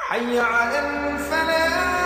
حي على الفلاح.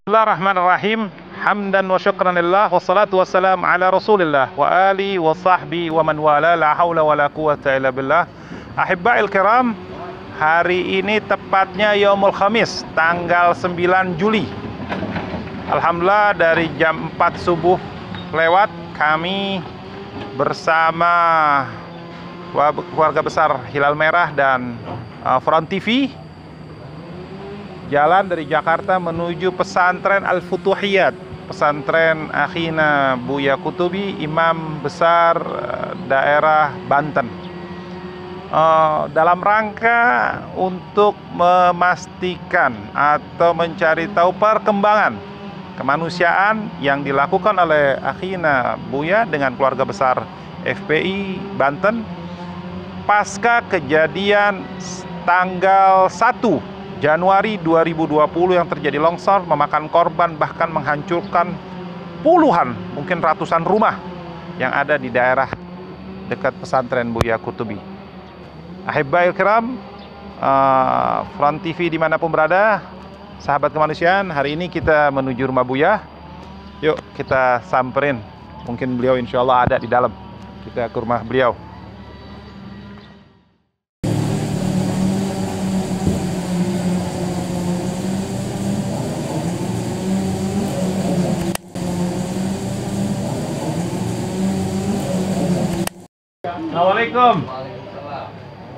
Bismillahirrahmanirrahim. Hamdan wa syukranillah wassalatu wassalamu ala Rasulillah wa ali wa sahbi wa man wala, la haula wala quwata illa billah. Ahibba'il kiram, hari ini tepatnya Yaumul Khamis, tanggal 9 Juli. Alhamdulillah dari jam 4 subuh lewat kami bersama keluarga besar Hilal Merah dan Front TV jalan dari Jakarta menuju pesantren Al-Futuhiyat, pesantren Akhina Buya Kutubi, imam besar daerah Banten, dalam rangka untuk memastikan atau mencari tahu perkembangan kemanusiaan yang dilakukan oleh Akhina Buya dengan keluarga besar FPI Banten pasca kejadian tanggal 1 Januari 2020 yang terjadi longsor, memakan korban, bahkan menghancurkan puluhan, mungkin ratusan rumah yang ada di daerah dekat pesantren Buya Kutubi. Ahibbail kiram, Front TV dimanapun berada, sahabat kemanusiaan, hari ini kita menuju rumah Buya. Yuk kita samperin, mungkin beliau insya Allah ada di dalam. Kita ke rumah beliau. Assalamualaikum.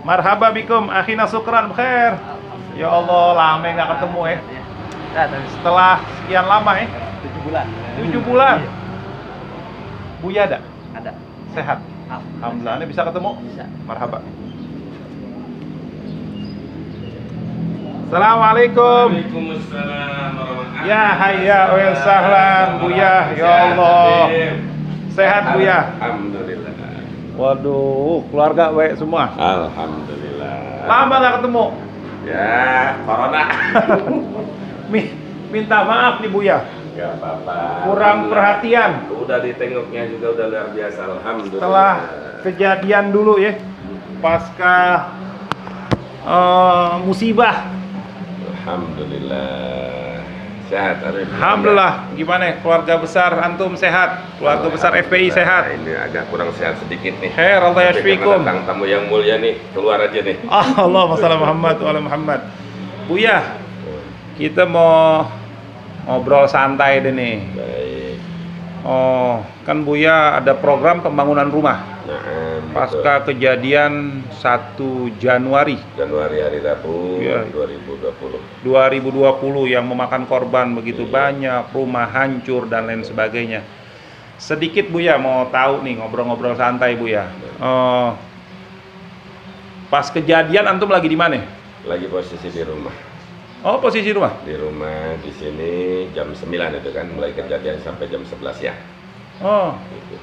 Marhaba bikum, akhina syukran khair. Ya Allah, lama nggak ketemu ya. Setelah sekian lama ya. 7 bulan. 7 bulan. Iya. Buya ada? Ada. Sehat? Alhamdulillah. Ini bisa ketemu? Bisa. Marhaba. Assalamualaikum. Waalaikumsalam warahmatullahi Ya hayya wa sahlan Buya. Ya Allah. Sehat Buya? Alhamdulillah. Waduh, keluarga baik semua. Alhamdulillah. Lama nggak ketemu. Ya, corona. Minta maaf nih Buya. Gak apa-apa. Kurang perhatian. Udah ditengoknya juga udah luar biasa. Alhamdulillah. Setelah kejadian dulu ya, pasca musibah. Alhamdulillah. Sehat hari ini. Alhamdulillah. Gimana keluarga besar antum sehat? Keluarga besar FPI sehat? Ini agak kurang sehat sedikit nih. Khair, Allah Tapi yashfikum. karena datang tamu yang mulia nih, keluar aja nih. Allahumma shalli Muhammad wa ala Muhammad. Buya, kita mau ngobrol santai deh nih. Baik. Oh, kan Buya ada program pembangunan rumah. Nah, Pasca kejadian 1 Januari Januari hari Rabu Ya. 2020. 2020 yang memakan korban begitu banyak, rumah hancur dan lain sebagainya. Sedikit Buya mau tahu nih, ngobrol-ngobrol santai Buya. Pas kejadian antum lagi di mana? Lagi posisi di rumah. Oh, posisi rumah. Di rumah di sini jam 9 itu kan mulai kejadian sampai jam 11 ya. Oh, Gitu.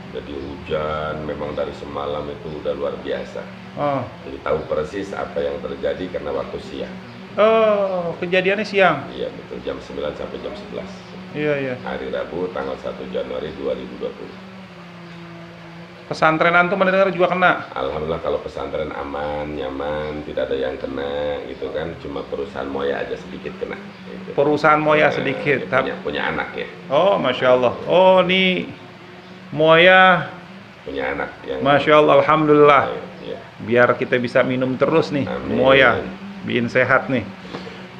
Jadi hujan memang dari semalam itu udah luar biasa. oh, Jadi tahu persis apa yang terjadi karena waktu siang. oh, kejadiannya siang. Iya betul, jam 9 sampai jam 11. Iya, iya. Hari Rabu tanggal 1 Januari 2020. Pesantren antum mendengar juga kena. Alhamdulillah kalau pesantren aman, nyaman, tidak ada yang kena gitu kan. Cuma perusahaan Moya aja sedikit kena. Gitu. Perusahaan Moya sedikit. Punya anak ya. Oh, masya Allah. Oh, ini Moya, Punya anak yang masya Allah, alhamdulillah. Ya. Biar kita bisa minum terus nih, Amin. Moya, bikin sehat nih.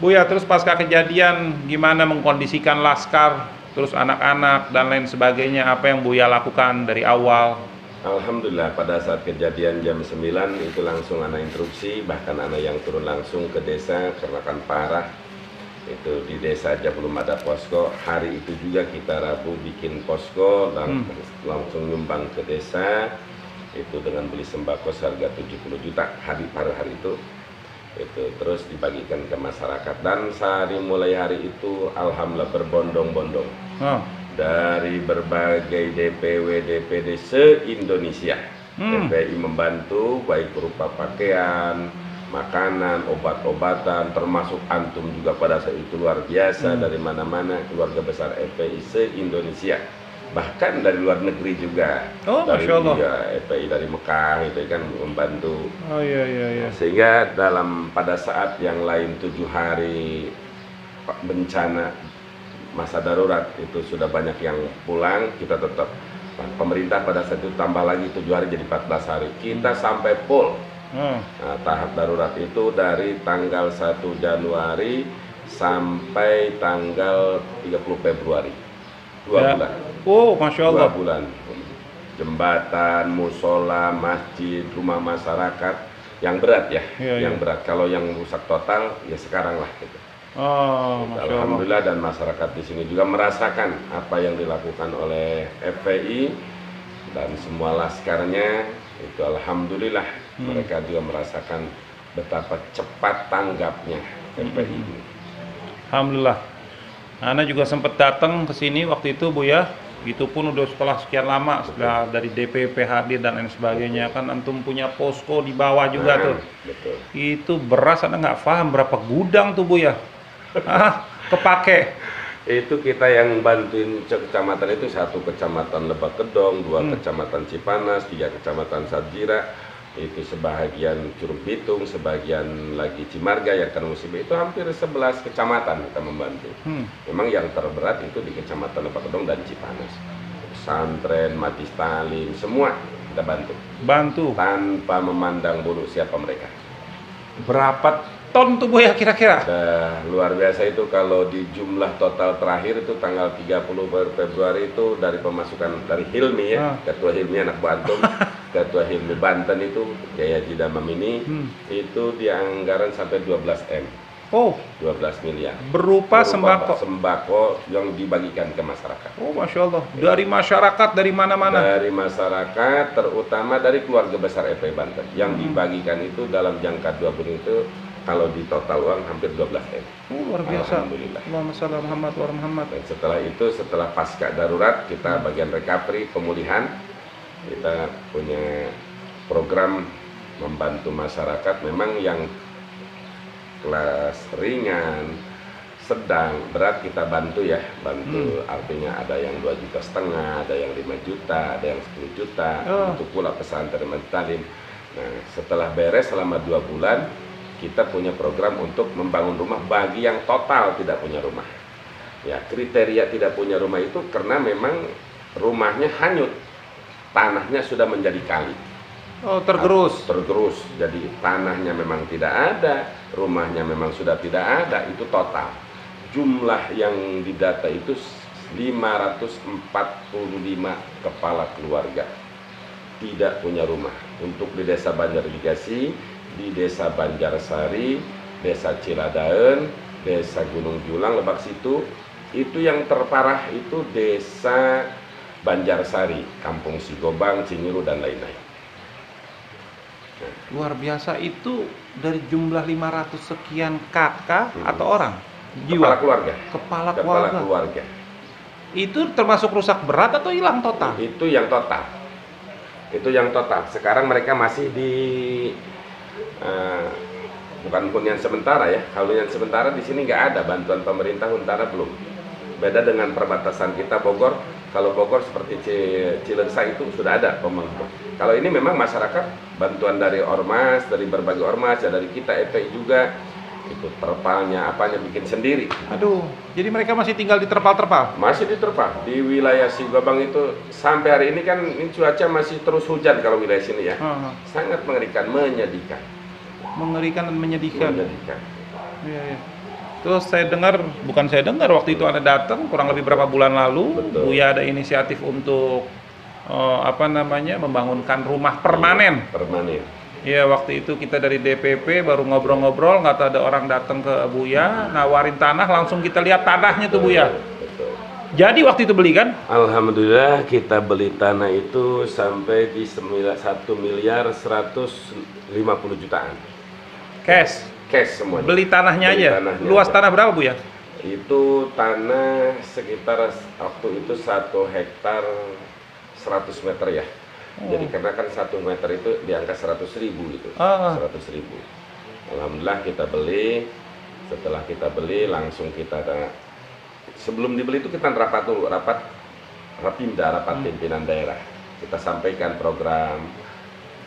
Buya, terus pasca kejadian gimana mengkondisikan laskar, terus anak-anak dan lain sebagainya, apa yang Buya lakukan dari awal? Alhamdulillah pada saat kejadian jam 9 itu langsung anak instruksi, bahkan anak yang turun langsung ke desa karena kan parah. Itu di desa aja belum ada posko. Hari itu juga kita Rabu bikin posko dan langsung nyumbang ke desa. Itu dengan beli sembako seharga 70 juta pada hari itu. Itu terus dibagikan ke masyarakat dan mulai hari itu alhamdulillah berbondong-bondong. Dari berbagai DPW DPD se-Indonesia. FPI membantu baik berupa pakaian, makanan, obat-obatan, termasuk antum juga pada saat itu luar biasa dari mana-mana keluarga besar FPI se-Indonesia, bahkan dari luar negeri juga. Dari Masya Allah. ya, FPI dari Mekah itu kan membantu. Iya. Sehingga pada saat yang lain 7 hari bencana masa darurat itu sudah banyak yang pulang, kita tetap pemerintah pada saat itu tambah lagi 7 hari jadi 14 hari, kita sampai full. Nah, tahap darurat itu dari tanggal 1 Januari sampai tanggal 30 Februari 2 bulan. Masya Allah. 2 bulan. Jembatan, musola, masjid, rumah masyarakat yang berat ya, yang berat. Kalau yang rusak total ya sekarang lah gitu. Masya Allah. Alhamdulillah, dan masyarakat di sini juga merasakan apa yang dilakukan oleh FPI dan semua laskarnya itu alhamdulillah mereka juga merasakan betapa cepat tanggapnya FPI ini. Alhamdulillah. Ana juga sempat datang ke sini waktu itu, Bu ya. Itu pun udah setelah sekian lama, setelah dari DPP hadir dan lain sebagainya. Kan antum punya posko di bawah juga tuh. Betul. Itu beras Anda nggak paham berapa gudang tuh, Bu ya. Kepake. Itu kita yang bantuin kecamatan itu 1 kecamatan Lebak Kedong, 2 kecamatan Cipanas, 3 kecamatan Sarjira, itu sebahagian Curug Bitung, sebagian lagi Cimarga yang kena musibah, itu hampir 11 kecamatan kita membantu. Memang yang terberat itu di kecamatan Lebak Kedong dan Cipanas. Pesantren, Majlis Talim, semua kita bantu tanpa memandang bulu siapa mereka. Berapa ton tuh Bu ya kira-kira? Luar biasa itu kalau di jumlah total terakhir itu tanggal 30 Februari itu dari pemasukan dari Hilmi ya, Ketua Hilmi anak Bu Antum, Ketua Hilmi Banten itu Jaya Jidamam ini itu dianggaran sampai 12 M. 12 miliar. Berupa sembako yang dibagikan ke masyarakat. Masya Allah. Dari masyarakat dari mana-mana? Dari masyarakat, terutama dari keluarga besar FPI Banten. Yang dibagikan itu dalam jangka 2 bulan itu kalau di total uang hampir 12 M. Luar biasa. Alhamdulillah. Allahumma shalli ala Muhammad wa ala Muhammad. Dan setelah itu, setelah pasca darurat, kita bagian recovery, pemulihan, kita punya program membantu masyarakat. Memang yang kelas ringan, sedang, berat kita bantu ya, artinya ada yang 2,5 juta, ada yang 5 juta, ada yang 10 juta, itu pula pesantren Majlis Talim. Nah, setelah beres selama 2 bulan, kita punya program untuk membangun rumah bagi yang total tidak punya rumah. Ya, kriteria tidak punya rumah itu karena memang rumahnya hanyut, tanahnya sudah menjadi kali. Tergerus, jadi tanahnya memang tidak ada, rumahnya memang sudah tidak ada, itu total. Jumlah yang didata itu 545 kepala keluarga tidak punya rumah. Untuk di desa Banjarigasi, di desa Banjarsari, desa Ciladaen, desa Gunung Julang, Lebak Situ, itu yang terparah itu desa Banjarsari, Kampung Sigobang, Cinyiru dan lain-lain. Luar biasa. Itu dari jumlah 500 sekian kakak atau orang? Kepala keluarga. Kepala keluarga. Itu termasuk rusak berat atau hilang total? Itu yang total. Sekarang mereka masih di bukan hunian sementara ya. Kalau hunian sementara di sini nggak ada bantuan pemerintah, Huntara belum. Beda dengan perbatasan kita Bogor. Kalau Bogor seperti Cilengsa itu sudah ada pemerintah. Kalau ini memang masyarakat bantuan dari ormas, dari berbagai ormas, ya dari kita FPI juga. Itu terpalnya, apanya bikin sendiri. Aduh, jadi mereka masih tinggal di terpal-terpal? Masih di terpal. Di wilayah Sigobang itu sampai hari ini kan ini cuaca masih terus hujan kalau wilayah sini ya. Sangat mengerikan, menyedihkan. Mengerikan dan menyedihkan. Iya. Terus waktu itu Anda datang kurang lebih berapa bulan lalu, Buya ada inisiatif untuk membangunkan rumah permanen. Permanen. Iya, waktu itu kita dari DPP baru ngobrol-ngobrol, nggak ada orang datang ke Buya, nawarin tanah, langsung kita lihat tanahnya tuh Buya. Betul. Jadi waktu itu beli kan? Alhamdulillah kita beli tanah itu sampai di 1.150 jutaan. Cash. Cash semuanya. Beli tanahnya Beli aja. tanahnya Luas aja. tanah berapa Buya? Itu tanah sekitar waktu itu 1 hektar 100 meter ya. Jadi karena kan 1 meter itu di angka 100.000 gitu. 100.000. Alhamdulillah kita beli. Setelah kita beli langsung kita sebelum dibeli itu kita rapat dulu, rapat pimpinan daerah. Kita sampaikan program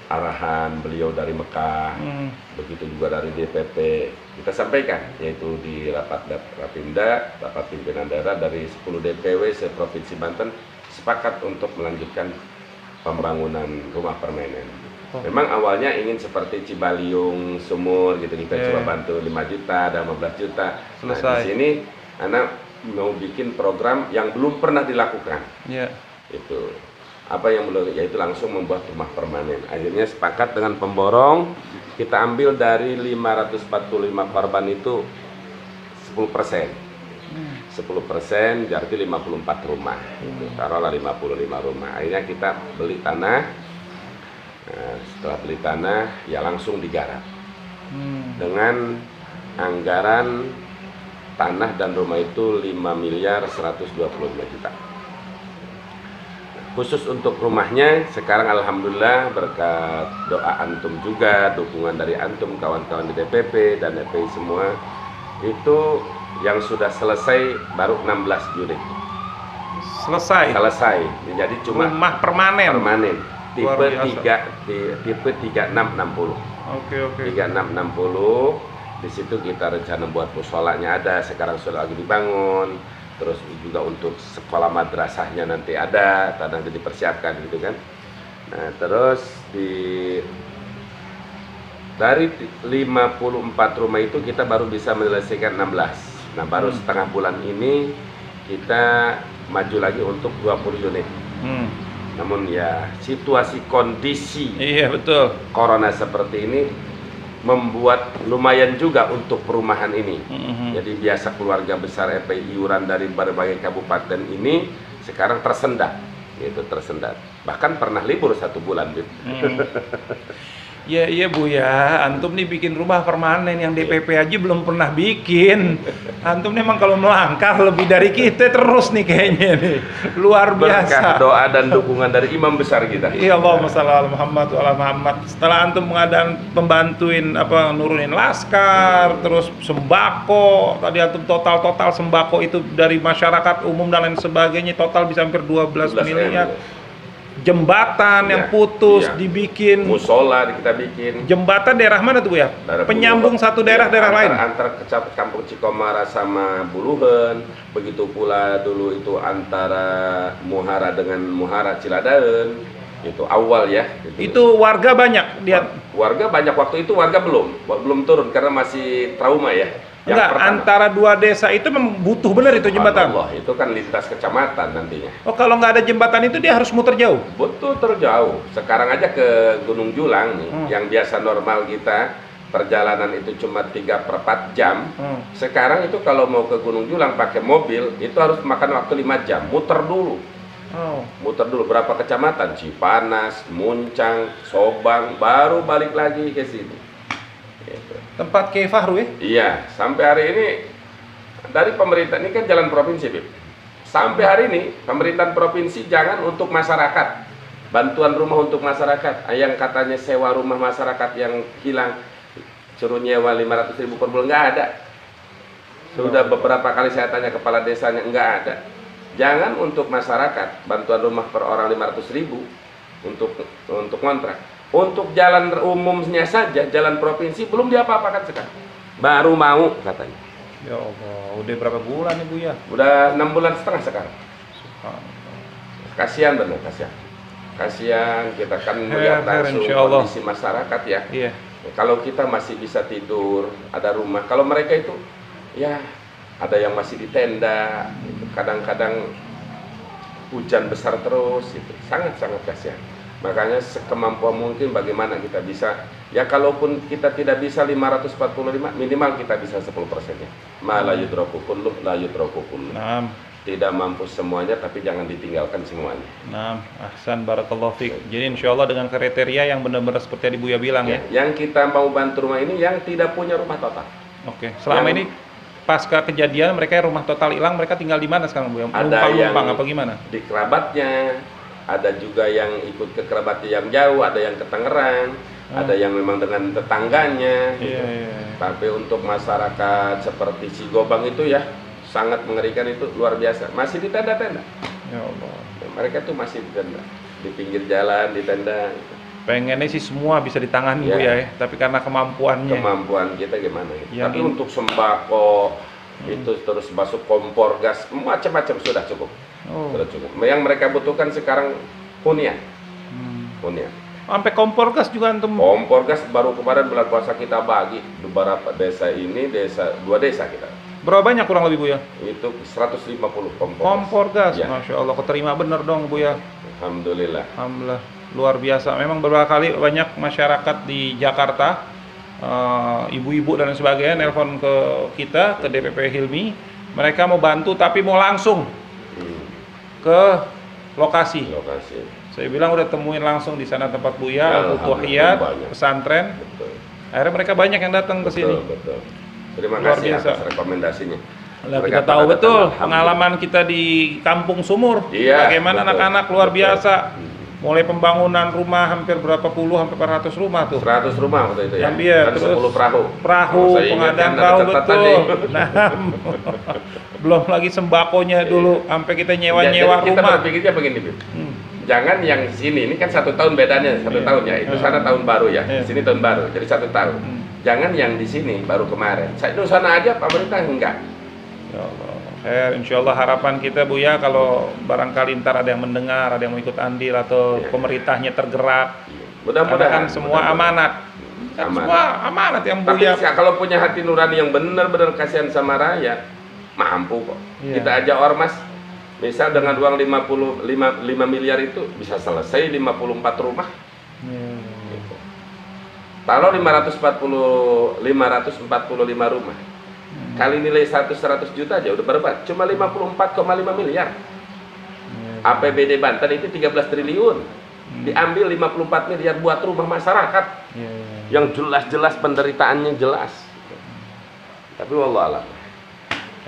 arahan beliau dari Mekah, begitu juga dari DPP. Kita sampaikan yaitu di rapat Rapimda, rapat pimpinan daerah dari 10 DPW se-Provinsi Banten sepakat untuk melanjutkan pembangunan rumah permanen. Memang awalnya ingin seperti Cibaliung, Sumur gitu, kita coba bantu 5 juta, ada 15 juta. Nah, di sini anak mau bikin program yang belum pernah dilakukan. Itu apa yang belum, yaitu langsung membuat rumah permanen. Akhirnya sepakat dengan pemborong, kita ambil dari 545 korban itu 10%. 10% berarti 54 rumah. Taruhlah 55 rumah. Akhirnya kita beli tanah. Nah, setelah beli tanah, ya langsung digarap. Dengan anggaran tanah dan rumah itu 5.125 juta. Khusus untuk rumahnya, sekarang alhamdulillah berkat doa antum juga, dukungan dari antum, kawan-kawan di DPP dan DPI semua, itu yang sudah selesai baru 16 unit. Selesai. Jadi cuma rumah permanen. Tipe 3660. Oke. 3660. Di situ kita rencana buat musolanya ada, sekarang sudah lagi dibangun. Terus juga untuk sekolah madrasahnya nanti ada, tanah dipersiapkan gitu kan. Nah, terus dari 54 rumah itu kita baru bisa menyelesaikan 16. Nah, baru setengah bulan ini kita maju lagi untuk 20 unit. Namun ya situasi kondisi betul. Corona seperti ini membuat lumayan juga untuk perumahan ini. Jadi biasa keluarga besar FPI iuran dari berbagai kabupaten ini sekarang tersendat. Bahkan pernah libur 1 bulan. Iya Bu ya, antum nih bikin rumah permanen yang DPP aja belum pernah bikin. Antum nih emang kalau melangkah lebih dari kita terus nih kayaknya nih. Luar biasa. Berkah doa dan dukungan dari imam besar kita. Iya, Allahumma shalli ala Muhammad wa ala Muhammad. Setelah antum pembantuin nurunin laskar, terus sembako, tadi antum total sembako itu dari masyarakat umum dan lain sebagainya total bisa hampir 12 miliar. Jembatan yang putus dibikin, musola kita bikin. Jembatan daerah mana tuh Bu ya? Penyambung satu daerah lain. Antar kampung Cikomara sama Buluhen, begitu pula dulu itu antara Muhara dengan Muhara Ciladaen. Itu awal ya. Itu warga banyak Warga banyak waktu itu, warga belum turun karena masih trauma ya. Enggak, antara dua desa itu memang butuh benar itu jembatan. Allah, itu kan lintas kecamatan nantinya. Oh, kalau nggak ada jembatan itu dia harus muter jauh? Betul, terjauh. Sekarang aja ke Gunung Julang nih, yang biasa normal kita perjalanan itu cuma 3/4 jam. Sekarang itu kalau mau ke Gunung Julang pakai mobil, itu harus makan waktu 5 jam, muter dulu. Muter dulu berapa kecamatan? Cipanas, Muncang, Sobang, baru balik lagi ke sini. Tempat Kiai Fahru ya? Iya, sampai hari ini dari pemerintah ini kan jalan provinsi, Bib. Sampai hari ini pemerintahan provinsi jangan untuk masyarakat, bantuan rumah untuk masyarakat. Yang katanya sewa rumah masyarakat yang hilang, suruh nyewa 500.000 per bulan, nggak ada. Sudah beberapa kali saya tanya kepala desanya, nggak ada. Jangan untuk masyarakat, bantuan rumah per orang 500.000 untuk kontrak. Untuk jalan umumnya saja, jalan provinsi belum diapa-apakan sekarang. Baru mau katanya. Ya Allah, udah berapa bulan nih Bu ya? Udah 6 bulan setengah sekarang. Kasihan benar, kasihan kita kan melihat langsung kondisi masyarakat ya. Iya. Kalau kita masih bisa tidur, ada rumah. Kalau mereka itu ya ada yang masih di tenda. Kadang-kadang hujan besar terus, itu sangat-sangat kasihan. Makanya sekemampuan mungkin bagaimana kita bisa, ya kalaupun kita tidak bisa 545, minimal kita bisa 10%-nya. Ma la yudraku kullu la yudraku kullu. Tidak mampu semuanya, tapi jangan ditinggalkan semuanya. Nah, ahsan, barakallahu fiik. Jadi insya Allah dengan kriteria yang benar-benar seperti yang Buya bilang ya. Yang kita mau bantu rumah ini yang tidak punya rumah total. Oke. Selama ini pasca kejadian mereka yang rumah total hilang, mereka tinggal di mana sekarang, Bu? Ada yang apa gimana? Di kerabatnya, ada juga yang ikut ke kerabatnya yang jauh, ada yang ke Tangerang, ada yang memang dengan tetangganya. Tapi untuk masyarakat seperti Sigobang itu ya sangat mengerikan, itu luar biasa. Masih di tenda-tenda. Ya Allah. Mereka tuh masih di tenda, di pinggir jalan, di tenda. Pengennya sih semua bisa ditangani Bu ya, tapi karena kemampuan kita gimana ya. Tapi untuk sembako itu terus masuk kompor gas, macam-macam sudah cukup. Sudah cukup. Yang mereka butuhkan sekarang hunian. Hunian. Sampai kompor gas juga antum. Kompor gas baru kemarin bulan puasa kita bagi beberapa desa ini, dua desa kita. Berapa banyak kurang lebih Bu ya? Itu 150 kompor gas. Masya Allah, keterima bener dong Bu ya. Alhamdulillah. Alhamdulillah, luar biasa. Memang beberapa kali banyak masyarakat di Jakarta, ibu-ibu dan sebagainya nelpon ke kita, ke DPP Hilmi. Mereka mau bantu tapi mau langsung ke lokasi. Saya bilang udah temuin langsung di sana tempat Buya, Al-Futuhiyat, pesantren. Akhirnya mereka banyak yang datang ke sini. Betul. Terima kasih atas rekomendasinya. Kita tahu betul pengalaman kita di Kampung Sumur. Bagaimana anak-anak luar biasa. Mulai pembangunan rumah hampir berapa puluh, hampir 400 rumah tuh. 100 rumah waktu itu ya. Dan 10 perahu. Pengadaan perahu betul. Nah, belum lagi sembakonya dulu, sampai kita nyewa-nyewa rumah. Kita berpikirnya begini, jangan yang sini, ini kan 1 tahun bedanya, 1 tahun ya. Itu sana tahun baru ya, di sini tahun baru, jadi 1 tahun. Jangan yang di sini baru kemarin. Itu sana aja pemerintah enggak. Ya Allah. Insya Allah harapan kita Bu ya, kalau barangkali ntar ada yang mendengar, ada yang mau ikut andil atau pemerintahnya tergerak. Mudah-mudahan semua amanat. Semua amanat yang Bu ya. Tapi kalau punya hati nurani yang benar-benar kasihan sama rakyat, mampu kok. Kita ajak ormas, misal dengan uang 5 miliar itu bisa selesai 54 rumah. Kalau 545 rumah, kali nilai 100 juta aja udah berapa? Cuma 54,5 miliar. APBD Banten itu 13 triliun. Diambil 54 miliar buat rumah masyarakat. Yang jelas-jelas penderitaannya jelas. Tapi wallah alam.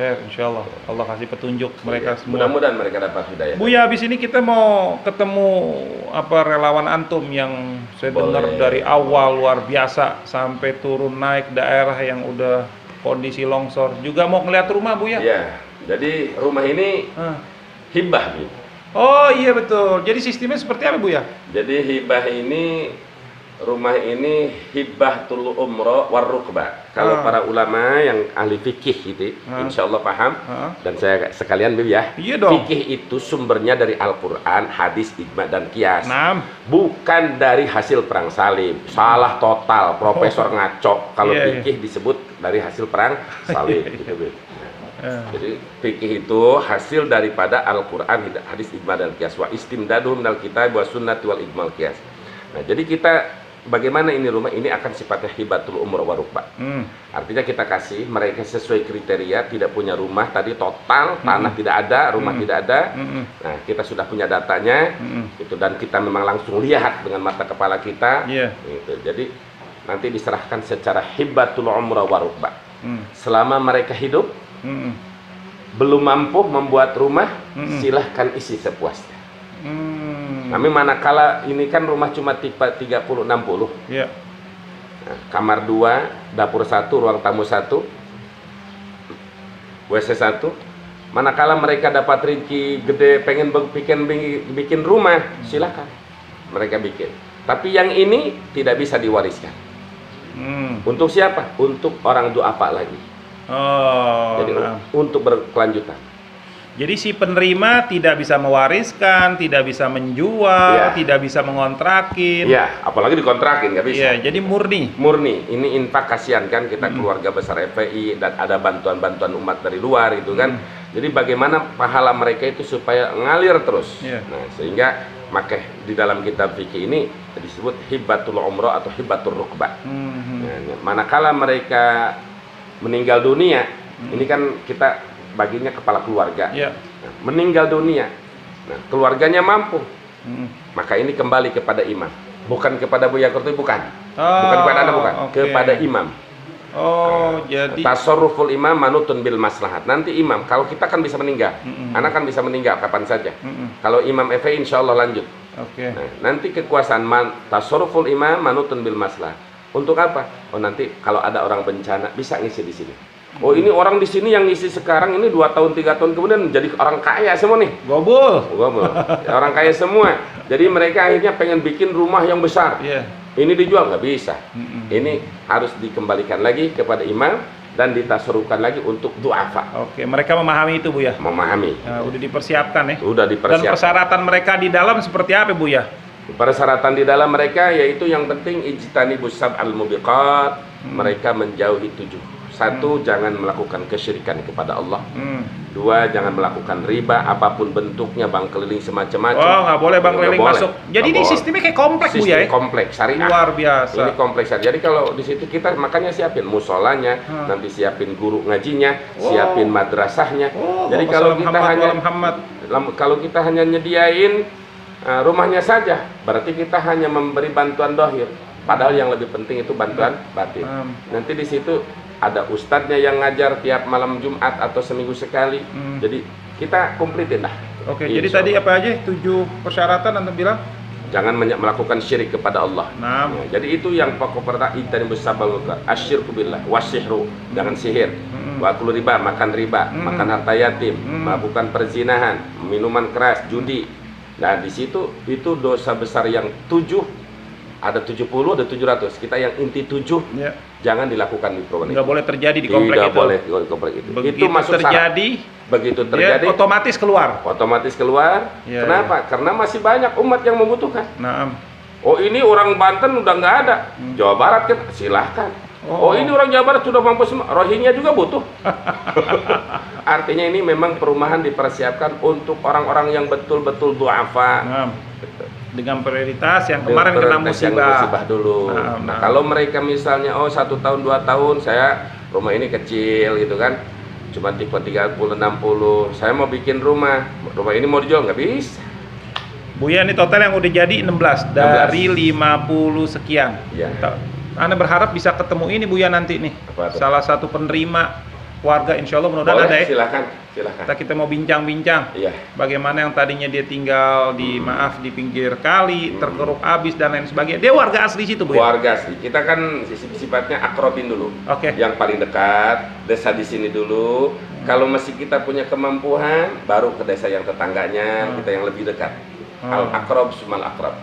Insya Allah, Allah kasih petunjuk mereka semua. Mudah-mudahan mereka dapat hidayah. Buya, habis ini kita mau ketemu relawan antum yang saya dengar dari awal luar biasa sampai turun naik daerah yang udah kondisi longsor. Juga mau ngeliat rumah Buya? Iya, jadi rumah ini hibah gitu. Oh iya betul. Jadi sistemnya seperti apa Buya? Jadi hibah ini, rumah ini hibatul umroh warrukbah. Kalau para ulama yang ahli fikih itu, insya Allah paham. Dan saya sekalian ya, fikih itu sumbernya dari Al-Quran, hadis, ijma dan kias. Bukan dari hasil perang salib. Salah total, profesor ngaco. Kalau fikih disebut dari hasil perang salib. Jadi fikih itu hasil daripada Al-Quran, hadis, ijma dan kias. Wa istimdaduhum minal kitab wa sunnati wal ijmal kias. Nah, jadi kita bagaimana ini rumah ini akan sifatnya hibatul umroh warukbah. Artinya kita kasih mereka sesuai kriteria, tidak punya rumah tadi total, tanah tidak ada, rumah tidak ada. Nah, kita sudah punya datanya, itu dan kita memang langsung lihat dengan mata kepala kita. Gitu. Jadi nanti diserahkan secara hibatul umroh warukbah. Selama mereka hidup, belum mampu membuat rumah, silahkan isi sepuasnya. Kami manakala ini kan rumah cuma tipe 30-60. Nah, kamar 2, dapur 1, ruang tamu 1, WC 1. Manakala mereka dapat rezeki gede pengen bikin rumah, silakan mereka bikin. Tapi yang ini tidak bisa diwariskan. Untuk siapa? Untuk orang duafa lagi. Jadi untuk berkelanjutan. Jadi si penerima tidak bisa mewariskan, tidak bisa menjual, tidak bisa mengontrakin. Apalagi dikontrakin nggak bisa. Jadi murni. Ini infak, kasihan kan kita keluarga besar FPI dan ada bantuan-bantuan umat dari luar itu kan. Jadi bagaimana pahala mereka itu supaya ngalir terus. Iya. Nah, sehingga maka di dalam kitab fikih ini disebut hibatul umrah atau hibatul rukbah. Nah, manakala mereka meninggal dunia, ini kan kita baginya kepala keluarga. Iya. Nah, meninggal dunia, nah, keluarganya mampu, maka ini kembali kepada imam, bukan kepada Buya Kurtubi, bukan kepada anda, bukan, kepada imam. Jadi tasarruful imam manutun bil maslahat. Nanti imam, kalau kita kan bisa meninggal, anak kan bisa meninggal kapan saja. Kalau imam FPI insya Allah lanjut. Nah, nanti kekuasaan tasarruful imam manutun bil maslahat. Untuk apa? Oh, nanti kalau ada orang bencana bisa ngisi di sini. Oh, ini orang di sini yang ngisi sekarang ini 2 tahun 3 tahun kemudian jadi orang kaya semua nih. Gobul. Orang kaya semua. Jadi mereka akhirnya pengen bikin rumah yang besar. Ini dijual nggak bisa. Ini harus dikembalikan lagi kepada imam dan ditasarufkan lagi untuk du'afa. Mereka memahami itu, Bu ya? Memahami. Udah dipersiapkan ya? Udah dipersiapkan. Dan persyaratan mereka di dalam seperti apa, Bu ya? Persyaratan di dalam mereka yaitu yang penting ijtanibus sab'al mubiqat, mereka menjauhi 7. 1, jangan melakukan kesyirikan kepada Allah. 2, jangan melakukan riba apapun bentuknya, bank keliling semacam-macam. Oh, nggak boleh bank keliling masuk. Jadi ini sistemnya kayak kompleks, Bu ya? Kompleks, syariah. Luar biasa. Ini kompleks. Jadi kalau di situ kita makanya siapin musolanya, nanti siapin guru ngajinya, siapin madrasahnya. Jadi kalau kita hanya nyediain rumahnya saja, berarti kita hanya memberi bantuan dohir. Padahal yang lebih penting itu bantuan batin. Nanti di situ ada ustadznya yang ngajar tiap malam Jumat atau seminggu sekali. Jadi kita komplitin lah. Jadi tadi apa aja 7 persyaratan Anda bilang? Jangan melakukan syirik kepada Allah. Jadi itu yang pokok pertama, itanibus sabal asyirku billah wasihru, jangan sihir. Wa aklu riba, makan riba, makan harta yatim, melakukan perzinahan, minuman keras, judi. Nah, di situ itu dosa besar yang 7. Ada 70, ada 700. Kita yang inti 7, jangan dilakukan di perumahan. Nggak boleh terjadi di komplek itu. Tidak boleh di komplek itu. Begitu itu masuk terjadi, begitu terjadi, otomatis keluar. Otomatis keluar. Kenapa? Karena masih banyak umat yang membutuhkan. Oh, ini orang Banten udah nggak ada. Jawa Barat kan, silahkan. Oh, ini orang Jawa Barat sudah mampu semua. Rohingya juga butuh. Artinya ini memang perumahan dipersiapkan untuk orang-orang yang betul-betul du'afa. Dengan prioritas yang kemarin kena musibah dulu. Nah, kalau mereka misalnya 1 tahun 2 tahun saya rumah ini kecil gitu kan, cuma tipe 30-60, saya mau bikin rumah ini mau dijual nggak bisa. Buya, ini total yang udah jadi 16 dari 50 sekian. Anda berharap bisa ketemu ini, Buya, nanti nih salah satu penerima warga, insya Allah mudah-mudahan ada ya. Silakan. Kita mau bincang-bincang. Bagaimana yang tadinya dia tinggal di di pinggir kali, tergeruk habis dan lain sebagainya. Dia warga asli situ, Bu. Warga asli. Kita kan sifatnya akrobin dulu. Yang paling dekat, desa di sini dulu. Kalau masih kita punya kemampuan, baru ke desa yang tetangganya, kita yang lebih dekat. Al akrob sumal akrob.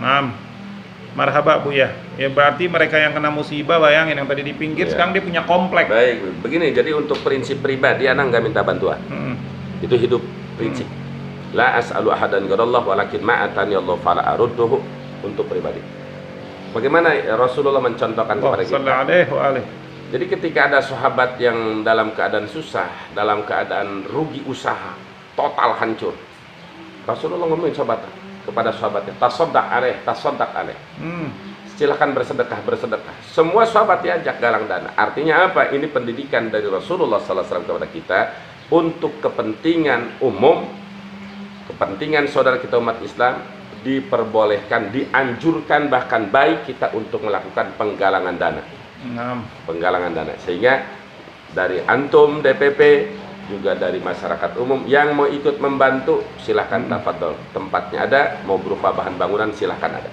Marhaba, Bu ya. Ya berarti mereka yang kena musibah, bayangin yang tadi di pinggir, sekarang dia punya komplek. Baik, begini, jadi untuk prinsip pribadi anak nggak minta bantuan. Itu hidup prinsip. La as'alu ahadan ghirallah walakin ma'atani Allah fala arudduhu, untuk pribadi. Bagaimana Rasulullah mencontohkan kepada kita? Jadi ketika ada sahabat yang dalam keadaan susah, dalam keadaan rugi usaha, total hancur, Rasulullah ngomongin kepada sahabatnya, tasaddaq alaih. Silahkan bersedekah. Semua sahabat diajak galang dana. Artinya apa? Ini pendidikan dari Rasulullah SAW kepada kita untuk kepentingan umum, kepentingan saudara kita umat Islam, diperbolehkan, dianjurkan, bahkan baik kita untuk melakukan penggalangan dana. Sehingga dari antum DPP, juga dari masyarakat umum yang mau ikut membantu, silahkan tafadhol. Tempatnya ada, mau berupa bahan bangunan silahkan ada.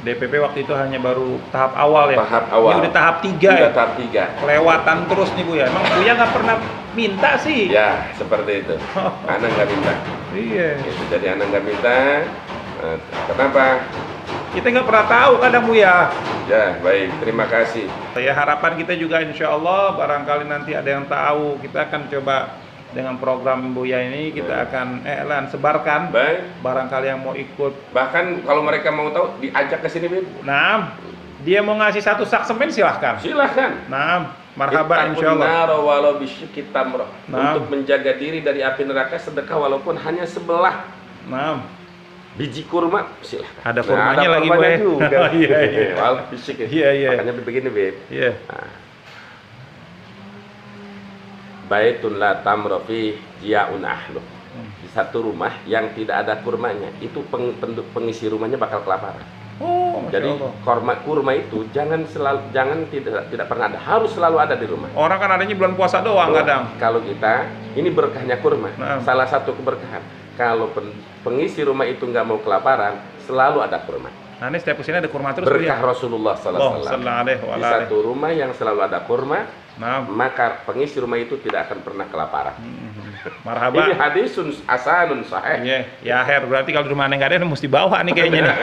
DPP waktu itu hanya baru tahap awal ya? Tahap awal. Ini udah tahap 3 ya? Tahap 3. Kelewatan terus nih, Bu ya? Emang Buya nggak pernah minta sih? Ya, seperti itu. Anak nggak minta. Jadi anak nggak minta. Kenapa? Kita nggak pernah tahu kadang, Bu ya. Ya, baik. Terima kasih. Ya, harapan kita juga insya Allah barangkali nanti ada yang tahu, kita akan coba dengan program Buya ini, kita akan sebarkan. Baik. Barangkali yang mau ikut. Bahkan kalau mereka mau tahu, diajak ke sini, Bib. Dia mau ngasih 1 sak semen silahkan. Silahkan. Marhaban insyaallah. Ittaqun nar walau bisyikki tamrah. Nah. Untuk menjaga diri dari api neraka sedekah walaupun hanya sebelah Nah, biji kurma, silahkan. ada kurmanya ada lagi, kurmanya Boy. juga. Oh, iya, iya. Walau bisyik. Iya, iya. Makanya begini, Beb. iya. Nah. Baitun la tamra fi jia'un ahlu. Di satu rumah yang tidak ada kurmanya, itu pengisi rumahnya bakal kelaparan. Oh, Masya Jadi Allah. kurma itu jangan tidak pernah ada, harus selalu ada di rumah. Orang kan adanya bulan puasa doang kadang. Kalau kita, ini berkahnya kurma. Nah. Salah satu keberkahan. Kalau pengisi rumah itu nggak mau kelaparan, selalu ada kurma. Nah, ini setiap kesini ada kurma terus. Berkah Bu, ya? Rasulullah Oh, SAW. sallallahu Di satu rumah yang selalu ada kurma, Nah, maka pengisi rumah itu tidak akan pernah kelaparan. marhaba. Ini hadisun asanun sahih. Iya, ya Her, berarti kalau di rumah aneh nggak ada, mesti bawa nih kayaknya nih.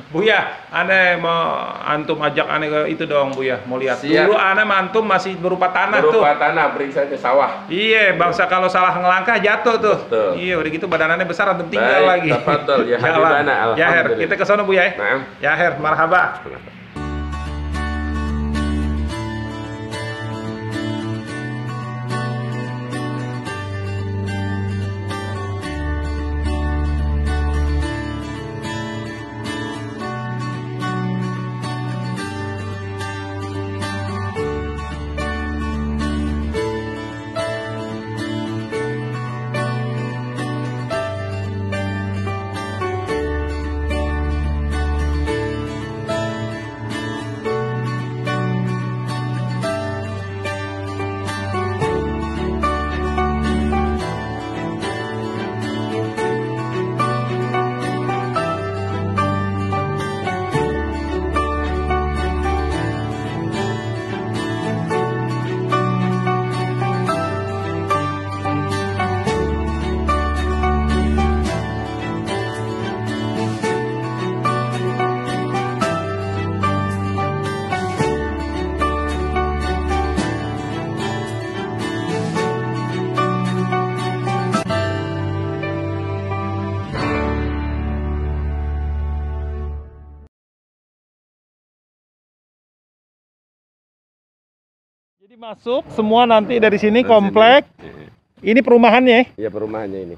Buya, aneh mau antum ajak aneh ke itu dong, Buya. Mau lihat. Siap. Dulu aneh sama antum masih berupa tanah tuh. Berupa tanah, periksa ke sawah. Iya, bangsa kalau salah ngelangkah jatuh tuh. Betul. Iya, udah gitu badan aneh besar antum tinggal Baik, lagi. tafadhol, ya Jalan. habibana, Ya Her, alhamdulillah. kita ke sono Buya. Nah. Ya Her, marhaba. Jadi masuk semua nanti dari sini komplek. Ini perumahannya. Iya, perumahannya ini.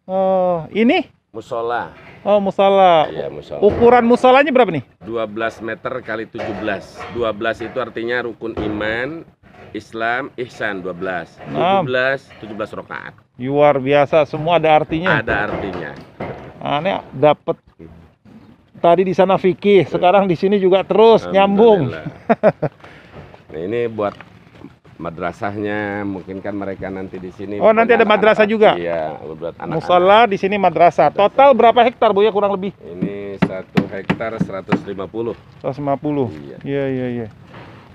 Oh, ini? Musola. Oh, musola. Iya, musola. Ukuran musolanya berapa nih? 12 meter kali 17. 12 itu artinya rukun iman, Islam, ihsan 12. 17 rakaat. Luar biasa, semua ada artinya. Ada artinya. Aneh dapat tadi di sana fikih, sekarang di sini juga terus nyambung. Alhamdulillah. Nah, ini buat madrasahnya, mungkin kan mereka nanti di sini. Oh, nanti ada madrasah juga? Iya, buat anak-anak. Musola di sini madrasah. Total berapa hektar Bu ya kurang lebih? Ini 1 hektar 150. 150. Iya. Iya, iya, iya.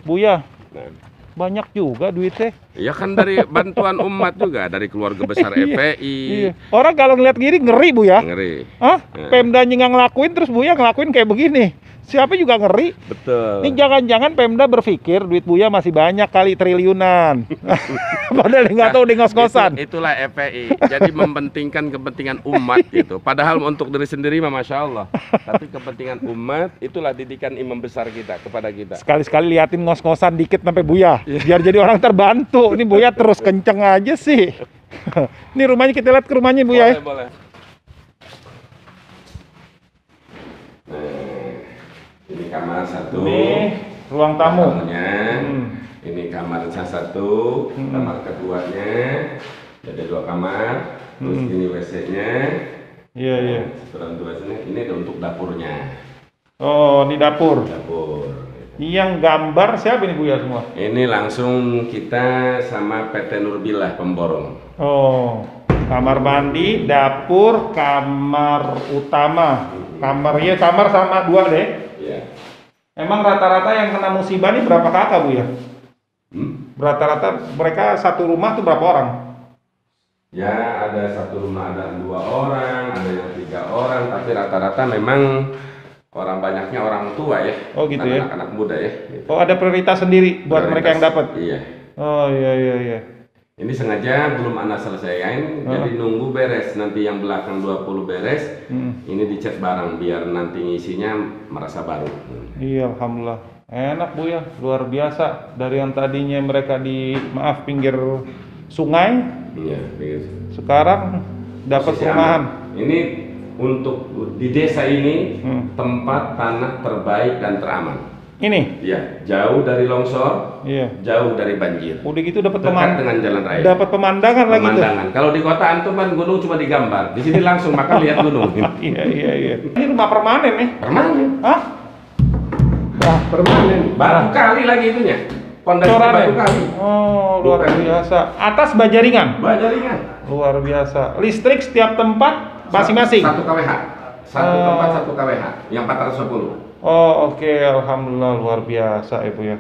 Bu ya, Nah, banyak juga duitnya. ya kan dari bantuan umat juga, dari keluarga besar FPI. Iya. Orang kalau ngeliat gini ngeri Bu ya. Ngeri. Hah? Nah. Pemdanya nggak ngelakuin terus Buya ngelakuin kayak begini. Siapa juga ngeri. Betul. Ini jangan-jangan Pemda berpikir duit Buya masih banyak kali triliunan. Padahal nggak tahu di ngos-ngosan. Itulah FPI. Jadi mempentingkan kepentingan umat gitu. Padahal untuk diri sendiri mah Masya Allah. Tapi kepentingan umat itulah didikan imam besar kita kepada kita. Sekali-sekali liatin ngos-ngosan dikit sampai Buya. Biar jadi orang terbantu. Ini Buya terus kenceng aja sih. Ini rumahnya, kita lihat ke rumahnya Buya. Boleh, boleh. Ini kamar satu. Ini ruang tamu. Tamunya. Ini kamar satu. Kamar keduanya. Jadi 2 kamar. Terus ini WC-nya. Iya, iya. Setelah WC-nya. Ini untuk dapurnya. Oh, ini dapur. Dapur. Yang gambar siapa ini Buya semua? Ini langsung kita sama PT Nurbillah pemborong. Oh, kamar mandi, dapur, kamar utama. Kamar sama 2 deh. Ya. Emang rata-rata yang kena musibah ini berapa kakak Bu ya? Rata-rata mereka satu rumah tuh berapa orang? Ya, ada satu rumah ada 2 orang, ada yang 3 orang, tapi rata-rata memang orang banyaknya orang tua ya. Oh, gitu ya? Anak-anak muda ya. Gitu. Oh, ada prioritas sendiri buat mereka yang dapat. Iya. Oh, iya, iya, iya. Ini sengaja belum anak selesaiin, jadi nunggu beres. Nanti yang belakang 20 beres, ini dicat barang biar nanti ngisinya merasa baru. Iya, alhamdulillah. Enak Bu ya, luar biasa. Dari yang tadinya mereka di pinggir sungai, Iya, begitu. sekarang dapat Posisi perumahan. aman. Ini untuk di desa ini Hmm. tempat tanah terbaik dan teraman. Ini, Ya, jauh dari longsor, iya. jauh dari banjir. Udah gitu dapat Dekat dengan jalan raya. dapat pemandangan lagi tuh. Pemandangan. Kalau di kota antum kan gunung cuma digambar. Di sini langsung makan lihat gunung. Iya, iya, iya. Ini rumah permanen nih. Permanen. Hah? Wah, Permanen. Batu kali lagi itunya. Pondasinya corannya. batu kali. Oh, luar Bukan. biasa. Atas baja ringan. Baja ringan. Luar biasa. Listrik setiap tempat masing-masing. Satu kWh. Satu Oh. tempat 1 kWh. Yang 410. Oh, oke. Alhamdulillah, luar biasa ya Bu ya.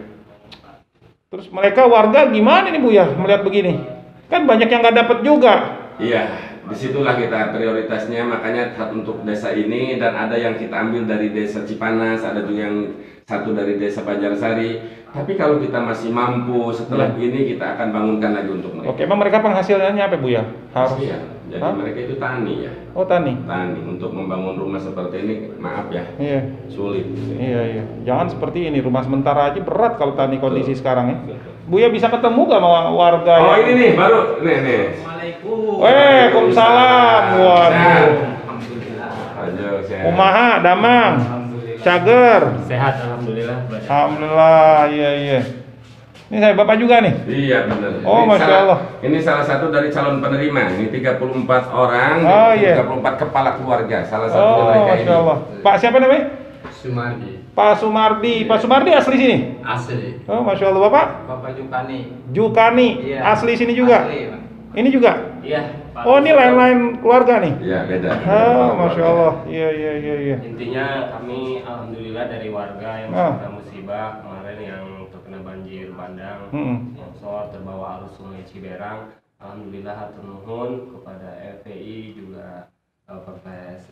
Terus mereka warga gimana nih Bu ya melihat begini? Kan banyak yang nggak dapat juga. Iya, disitulah kita prioritasnya. Makanya untuk desa ini, dan ada yang kita ambil dari desa Cipanas, ada juga yang satu dari desa Banjarsari. Tapi kalau kita masih mampu setelah ini, kita akan bangunkan lagi untuk mereka. Oke, emang mereka penghasilannya apa Bu ya? Harus. Iya, jadi Hah? mereka itu tani ya. Oh, tani. Tani untuk membangun rumah seperti ini, maaf ya, Iya. sulit. Iya, iya. Jangan seperti ini, rumah sementara aja berat kalau tani kondisi Betul. sekarang ya. Bu ya bisa ketemu gak sama warga Oh yang... ini nih, baru nih. Waalaikumsalam. Waduh. Ayo, sehat. Kumaha, Damang, Cager. Sehat alhamdulillah. Alhamdulillah, iya, iya. Ini saya Bapak juga nih. Iya benar. Oh, Ini Masya salah- Allah. Ini salah satu dari calon penerima. Ini 34 orang, Oh, iya. 34 kepala keluarga. Salah satu Oh, mereka ini. Masya Allah. Pak siapa namanya? Sumardi Pak Sumardi. Pak Sumardi asli sini? asli. Oh, Masya Allah. Bapak? Bapak Jukani. Jukani. Iya. Asli sini juga? Asli, Pak. Ini juga? Iya. Pak. Oh, ini lain-lain keluarga nih? Iya beda. Oh, Masya Allah. Iya, iya, iya, iya. Intinya kami alhamdulillah dari warga yang Ah. terkena musibah kemarin yang terkena banjir bandang, longsor terbawa arus sungai Ciberang. Alhamdulillah hatur nuhun kepada FPI juga Perpes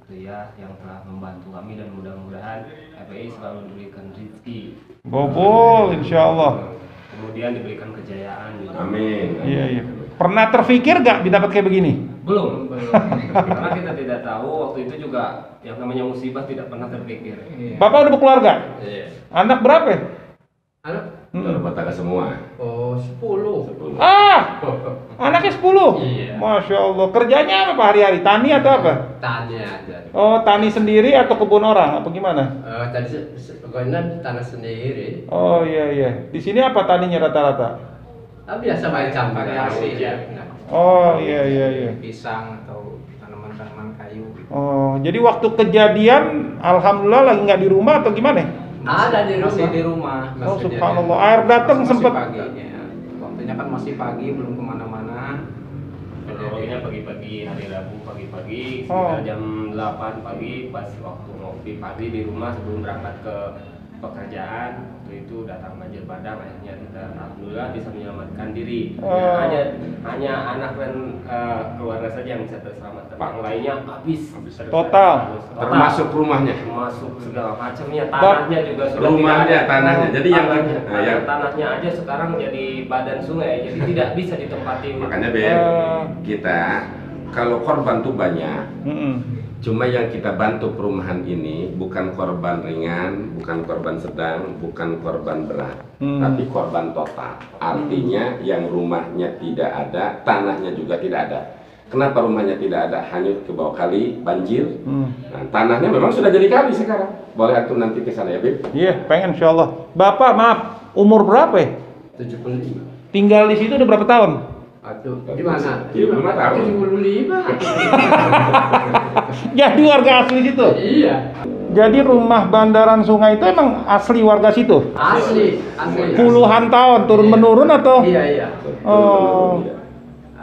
Ria yang telah membantu kami, dan mudah-mudahan FPI selalu diberikan rezeki. Bobol, insya Allah. Kemudian diberikan kejayaan juga. Amin. Iya, iya. Pernah terpikir gak didapat kayak begini? Belum. Karena kita tidak tahu waktu itu juga yang namanya musibah tidak pernah terpikir. Bapak udah berkeluarga? Iya. Anak berapa? Anak? Rumah tangga semua. Oh, 10. 10. Ah, anaknya 10? Iya. Masya Allah. Kerjanya apa Pak hari-hari? Tani atau apa? Tani aja. Oh, tani sendiri atau kebun orang? Apa gimana? Tadi pokoknya tanah sendiri. Oh iya iya. Di sini apa taninya rata-rata? Biasa macam variasi ya. Oh iya iya iya. Pisang atau tanaman-tanaman kayu. Oh, jadi waktu kejadian alhamdulillah lagi nggak di rumah atau gimana? Ada di rumah. Masih di rumah. Oh subhanallah. Air datang Masih sempet. pagi. Ya. Waktunya kan masih pagi, belum kemana-mana. Kejadiannya pagi-pagi hari Rabu pagi-pagi Oh. sekitar jam 8 pagi pas waktu ngopi pagi di rumah sebelum berangkat ke pekerjaan. Waktu itu datang banjir bandang, akhirnya kita alhamdulillah bisa menyelamatkan diri. Oh. Hanya anak dan keluarga saja yang bisa terselamatkan. Yang lainnya habis. Total. Termasuk rumahnya. Termasuk segala macamnya, tanahnya juga sudah Rumahnya, tidak ada. tanahnya. Jadi yang tanahnya, nah, yang tanahnya aja sekarang jadi badan sungai, jadi tidak bisa ditempati. makanya kita kalau korban tuh banyak. Cuma yang kita bantu perumahan ini bukan korban ringan, bukan korban sedang, bukan korban berat, tapi korban total. Artinya yang rumahnya tidak ada, tanahnya juga tidak ada. Kenapa rumahnya tidak ada? Hanyut ke bawah kali, banjir. Nah, tanahnya memang sudah jadi kali sekarang. Boleh antum nanti ke sana ya, Bib? Iya, pengen insya Allah. Bapak maaf, umur berapa ya? 75. Tinggal di situ udah berapa tahun? Aduh, di mana? 75 tahun. 75. Jadi warga asli situ. Iya. Jadi rumah bandaran sungai itu emang asli warga situ? Asli. Puluhan tahun turun menurun atau? Iya. Oh.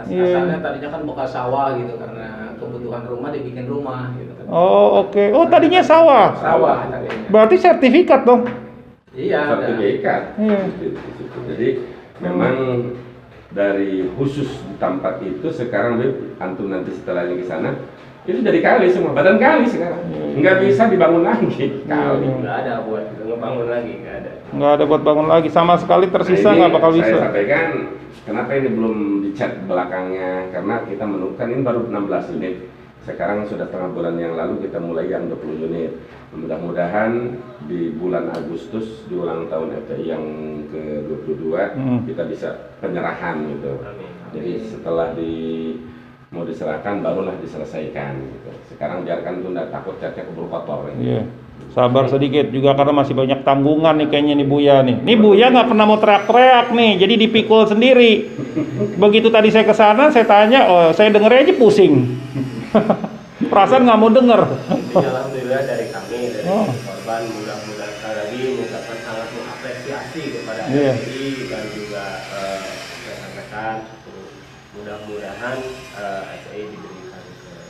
Iya. Asalnya tadinya kan bekas sawah gitu, karena kebutuhan rumah dibikin rumah gitu. Oh oke. Oh tadinya sawah. Sawah tadinya. Berarti sertifikat dong? Iya. ada. Sertifikat. Iya. Jadi memang dari khusus di tempat itu sekarang Bib, antum nanti setelah ini ke sana itu jadi kali semua, badan kali sekarang. Nggak bisa dibangun lagi kali. Nggak ada buat ngebangun lagi, nggak ada. Nggak ada buat bangun lagi, sama sekali tersisa Nah, ini nggak bakal saya bisa. sampaikan kenapa ini belum dicat belakangnya, karena kita menemukan ini baru 16 unit. Sekarang sudah setengah bulan yang lalu kita mulai yang 20 unit. Mudah-mudahan di bulan Agustus di ulang tahun FPI yang ke-22 kita bisa penyerahan gitu. Jadi setelah mau diserahkan barulah diselesaikan gitu. Sekarang biarkan tunda, takut catnya keburu kotor. Iya. Sabar sedikit juga karena masih banyak tanggungan nih kayaknya nih Buya nih. Nih Buya nggak pernah mau teriak-teriak nih, jadi dipikul sendiri. Begitu tadi saya ke sana, saya tanya, oh saya denger aja pusing. Perasaan nggak mau denger. Alhamdulillah dari kami, dari korban, mudah-mudahan sekali lagi mengucapkan sangat mengapresiasi kepada FPI dan juga rekan-rekan. Mudah-mudahan FPI diberikan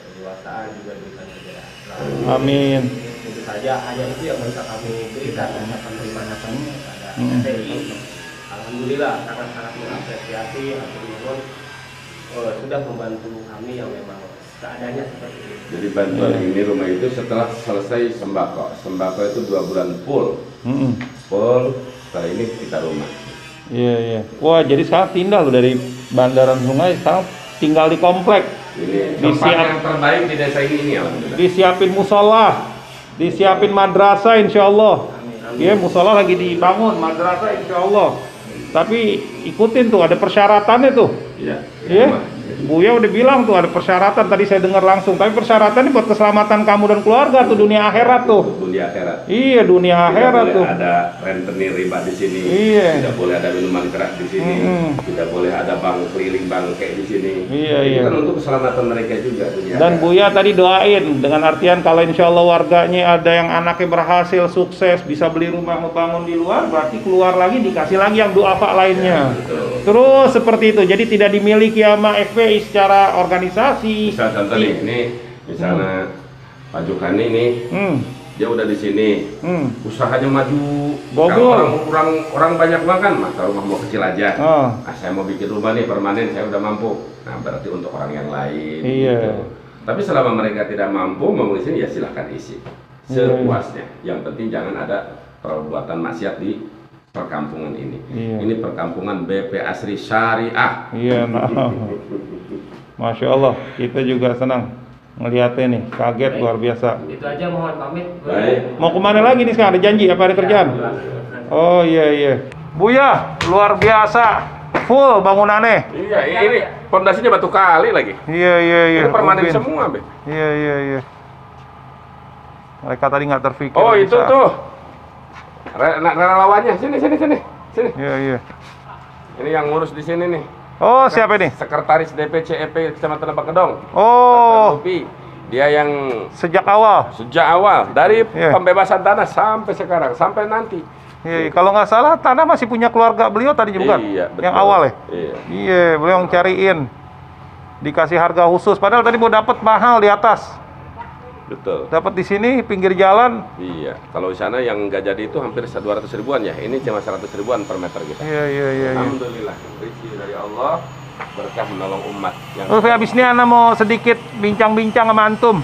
kedewasaan, juga diberikan kejayaan. Amin. Tentu saja hanya itu yang bisa kami berikan ucapan terima kasih kepada FPI. Alhamdulillah sangat-sangat mengapresiasi, atur sudah membantu kami yang memang keadaannya seperti ini. Jadi bantuan ini rumah itu setelah selesai sembako. Sembako itu 2 bulan full. Full, setelah ini kita rumah. Iya. Wah, jadi sekarang tinggal loh dari Bandaran Sungai, sekarang tinggal di komplek. Ini tempat yang terbaik di desa ini alhamdulillah. Disiapin musola, disiapin madrasah insya Allah. Iya, musola lagi dibangun, madrasah insya Allah. Tapi ikutin tuh, ada persyaratannya tuh. Iya. Buya udah bilang tuh ada persyaratan, tadi saya dengar langsung. Tapi persyaratan ini buat keselamatan kamu dan keluarga tuh, dunia akhirat tuh. Dunia akhirat. Iya, dunia akhirat tuh. Tidak boleh ada rentenir riba di sini. Iya. Tidak boleh ada minuman keras di sini. Tidak boleh ada bank keliling bangke di sini. Iya. Itu kan untuk keselamatan mereka juga. Dan Buya tadi doain dengan artian kalau insya Allah warganya ada yang anaknya berhasil sukses bisa beli rumah ngebangun di luar, berarti keluar lagi dikasih lagi yang duafa lainnya. Terus seperti itu. Jadi tidak dimiliki sama FPI secara organisasi. Misal contoh nih, ini misalnya Pak Jukani nih, dia udah di sini, usahanya maju, Bogor. orang banyak makan, masa rumah mau kecil aja. Nah, saya mau bikin rumah nih permanen, saya udah mampu. Nah, berarti untuk orang yang lain. Iya. Gitu. Tapi selama mereka tidak mampu mau di sini, ya silahkan isi sepuasnya. Yang penting jangan ada perbuatan maksiat di perkampungan ini. Ini perkampungan BP Asri Syariah. Iya, nah. Masya Allah, kita juga senang ngeliatnya nih, kaget luar biasa. Itu aja, mohon pamit. Baik. Mau kemana lagi nih sekarang? Ada janji apa ada kerjaan? Oh iya. Buya, luar biasa, full bangunannya. Iya, ini pondasinya batu kali lagi. Iya. Ini permanen semua, Be. Iya. Mereka tadi nggak terpikir. Oh, itu bisa. tuh. Relawannya sini. Iya. Ini yang ngurus di sini nih. Oh, siapa ini? Sekretaris DPC EP Kecamatan Lebak Gedong. Oh, dia yang sejak awal. Dari pembebasan tanah sampai sekarang, sampai nanti. Iya, kalau nggak salah tanah masih punya keluarga beliau tadi bukan? Iya, betul. Yang awal ya? Iya, beliau yang cariin. Dikasih harga khusus, padahal tadi mau dapat mahal di atas. Betul. Dapat di sini pinggir jalan. Iya. Kalau di sana yang nggak jadi itu hampir 200 ribuan ya. Ini cuma 100 ribuan per meter kita. Iya. Alhamdulillah. Rezeki dari Allah, berkah menolong umat. Terus habis ini Ana mau sedikit bincang-bincang sama antum.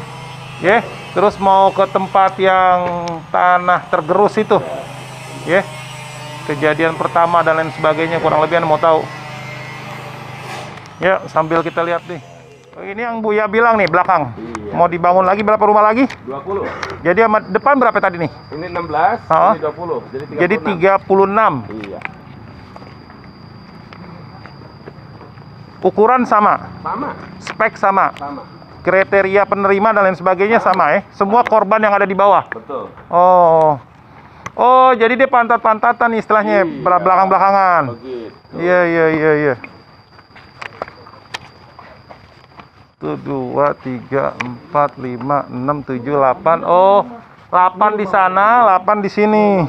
Ya. Terus mau ke tempat yang tanah tergerus itu. Ya. Kejadian pertama dan lain sebagainya, kurang lebih Ana mau tahu. Ya, sambil kita lihat nih. Ini yang Buya bilang nih belakang. Mau dibangun lagi berapa rumah lagi? 20. Jadi sama depan berapa tadi nih? Ini 16, ini 20. Jadi 36. Iya. Ukuran sama. Spek sama. Kriteria penerima dan lain sebagainya sama ya. Semua korban yang ada di bawah. Betul. Oh, jadi dia pantat-pantatan istilahnya, belakang-belakangan. Begitu. Iya. 1, 2, 3, 4, 5, 6, 7, 8. Oh, 8 di sana, 8 di sini.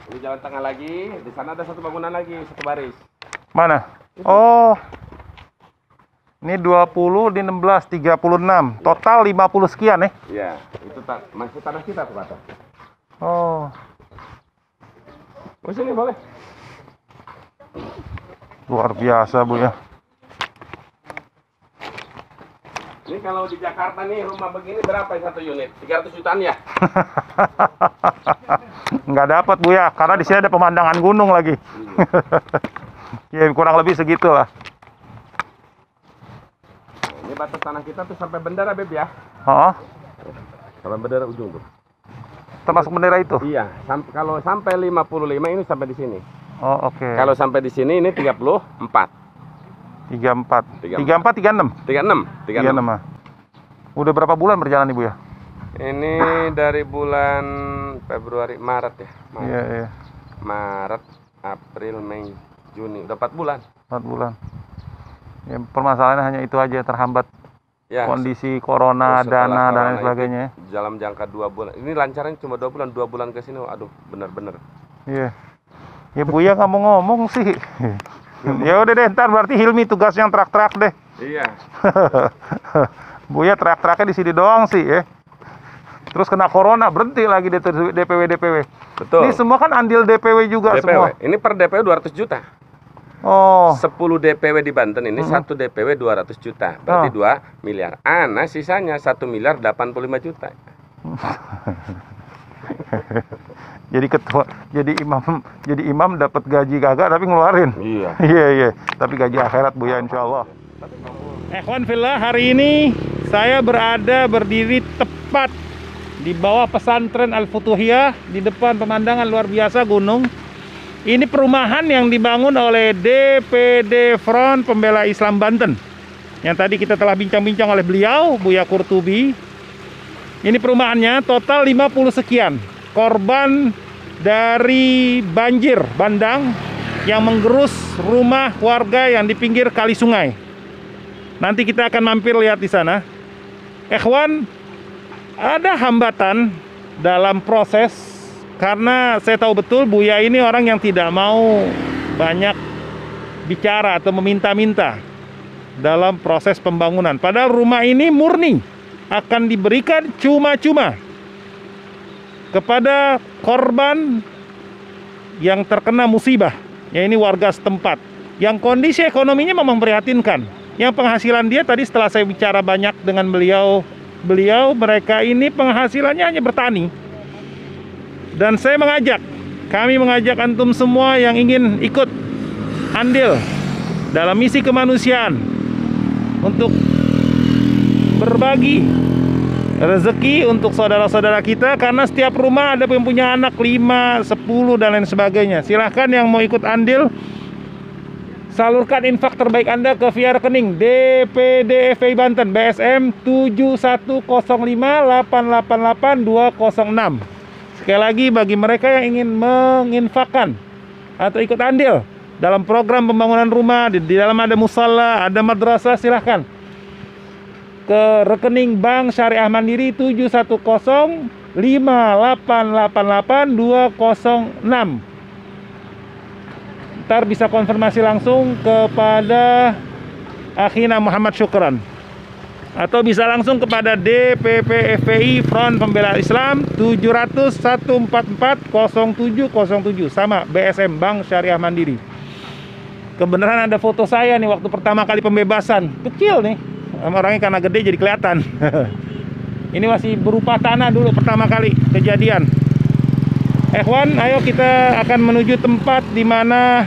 Ini jalan tengah lagi, di sana ada satu bangunan lagi, satu baris. Mana? Oh. Ini 20 di 16, 36. Total 50 sekian ya? Iya, itu masih tanah kita tuh, Pak. Oh. Sini boleh. Luar biasa, Bu ya. Ini kalau di Jakarta nih rumah begini berapa satu unit? 300 jutaan ya? Nggak dapat Buya, karena di sini ada pemandangan gunung lagi. Ya kurang lebih segitulah. Ini batas tanah kita tuh sampai bendera Beb ya. Oh, Sampai bendera ujung tuh. termasuk bendera itu. Iya, kalau sampai 55 ini sampai di sini. Oh, oke. Kalau sampai di sini ini 34. 34, 36. 36. Ah. Udah berapa bulan berjalan Ibu ya? Ini dari bulan Maret ya. Iya, iya. Maret, April, Mei, Juni. Udah 4 bulan. 4 bulan. Ya, permasalahannya hanya itu aja, terhambat Ya, kondisi corona, setelah dana dan corona lain sebagainya. itu dalam jangka 2 bulan. Ini lancarnya cuma 2 bulan. 2 bulan ke sini, aduh, bener-bener. Iya. Ya Buya nggak mau ngomong sih. Ya udah deh, ntar berarti Hilmi tugas yang terak-terak deh. Iya. Buya terak-teraknya di sini doang sih ya. Terus kena corona, berhenti lagi DPW. Betul. Ini semua kan andil DPW juga DPW. semua. Ini per DPW 200 juta. Oh, 10 DPW di Banten ini, satu DPW 200 juta. Berarti 2 miliar. Nah, sisanya 1 miliar 85 juta. jadi jadi imam dapat gaji kagak tapi ngeluarin. Iya. Iya. Tapi gaji akhirat Buya insyaallah. Ikhwan fillah, hari ini saya berdiri tepat di bawah pesantren Al-Futuhiyah di depan pemandangan luar biasa gunung. Ini perumahan yang dibangun oleh DPD Front Pembela Islam Banten. Yang tadi kita telah bincang-bincang oleh beliau, Buya Qurtubi. Ini perumahannya total 50 sekian. Korban dari banjir bandang yang menggerus rumah warga yang di pinggir kali sungai. Nanti kita akan mampir lihat di sana. Ikhwan, ada hambatan dalam proses karena saya tahu betul Buya ini orang yang tidak mau banyak bicara atau meminta-minta dalam proses pembangunan. Padahal rumah ini murni akan diberikan cuma-cuma kepada korban yang terkena musibah, ya ini warga setempat yang kondisi ekonominya memang memprihatinkan. Yang penghasilan dia tadi setelah saya bicara banyak dengan beliau mereka ini penghasilannya hanya bertani. Dan saya kami mengajak antum semua yang ingin ikut andil dalam misi kemanusiaan untuk berbagi rezeki untuk saudara-saudara kita, karena setiap rumah ada yang punya anak 5, 10 dan lain sebagainya. Silahkan yang mau ikut andil, salurkan infak terbaik Anda ke via rekening DPD FPI Banten BSM 7105888206. Sekali lagi, bagi mereka yang ingin menginfakkan atau ikut andil dalam program pembangunan rumah, di dalam ada musala, ada madrasah, silahkan ke rekening Bank Syariah Mandiri 7105888206. Ntar bisa konfirmasi langsung kepada Akhina Muhammad Syukran, atau bisa langsung kepada DPP FPI Front Pembela Islam 700-144-0707 sama BSM Bank Syariah Mandiri. Kebenaran ada foto saya nih waktu pertama kali pembebasan, kecil nih, orangnya karena gede jadi kelihatan. Ini masih berupa tanah dulu pertama kali kejadian. Ikhwan, ayo kita akan menuju tempat di mana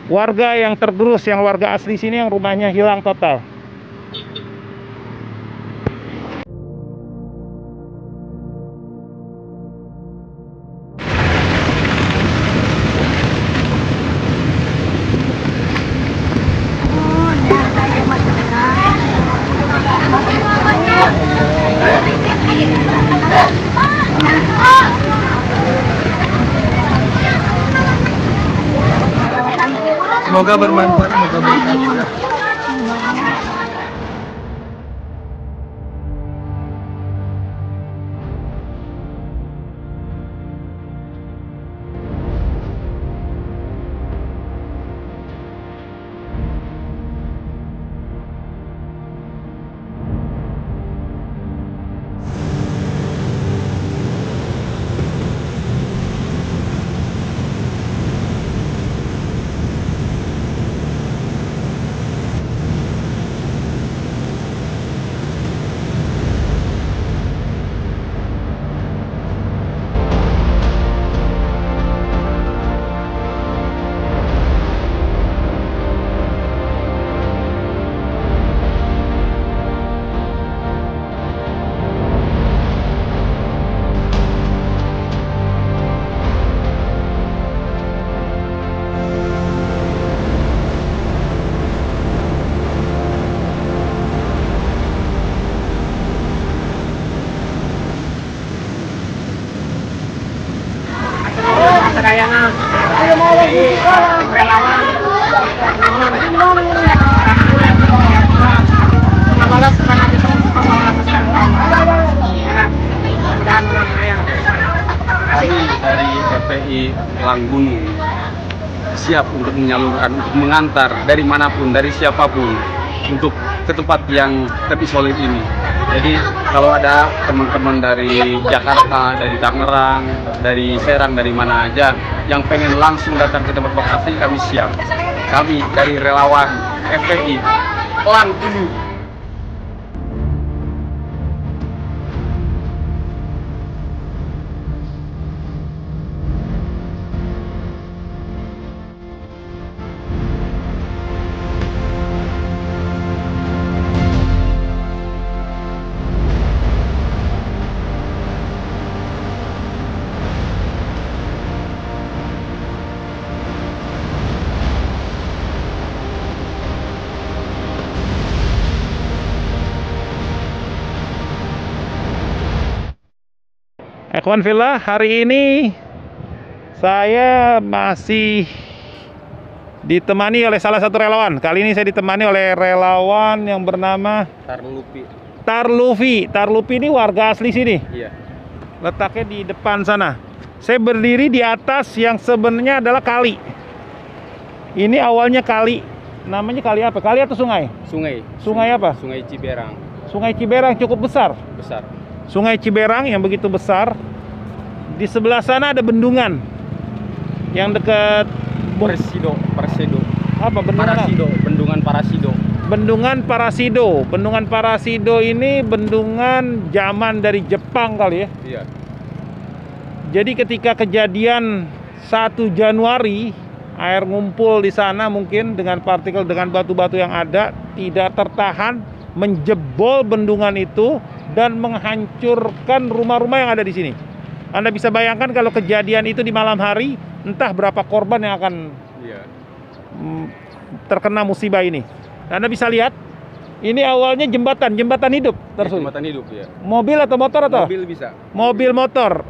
warga yang tergerus, yang warga asli sini yang rumahnya hilang total. Semoga bermanfaat, semoga berkah. yang relawan lolos karena itu dan kami dari FPI Langgunung siap untuk menyalurkan, untuk mengantar dari manapun, dari siapapun untuk ke tempat yang terisolir ini. Jadi kalau ada teman-teman dari Jakarta, dari Tangerang, dari Serang, dari mana aja yang pengen langsung datang ke tempat lokasi, kami siap. Kami dari relawan FPI Langgunung. Ikhwan Fillah, hari ini saya masih ditemani oleh salah satu relawan. Kali ini saya ditemani oleh relawan yang bernama Tarlupi. Tarlupi ini warga asli sini. Iya. Letaknya di depan sana. Saya berdiri di atas yang sebenarnya adalah kali. Ini awalnya kali. Namanya kali apa? Kali atau sungai? Sungai. Sungai apa? Sungai Ciberang. Sungai Ciberang cukup besar. Besar. Sungai Ciberang yang begitu besar. Di sebelah sana ada bendungan yang dekat Parasido. apa bendungan? Parasido. Bendungan Parasido. Bendungan Parasido. Bendungan Parasido ini bendungan zaman dari Jepang kali ya. Iya. Jadi ketika kejadian 1 Januari air ngumpul di sana mungkin dengan partikel, dengan batu-batu yang ada tidak tertahan, menjebol bendungan itu dan menghancurkan rumah-rumah yang ada di sini. Anda bisa bayangkan kalau kejadian itu di malam hari, entah berapa korban yang akan terkena musibah ini. Anda bisa lihat, ini awalnya jembatan hidup. Jembatan hidup ya. Mobil atau motor atau? Mobil bisa. Mobil motor.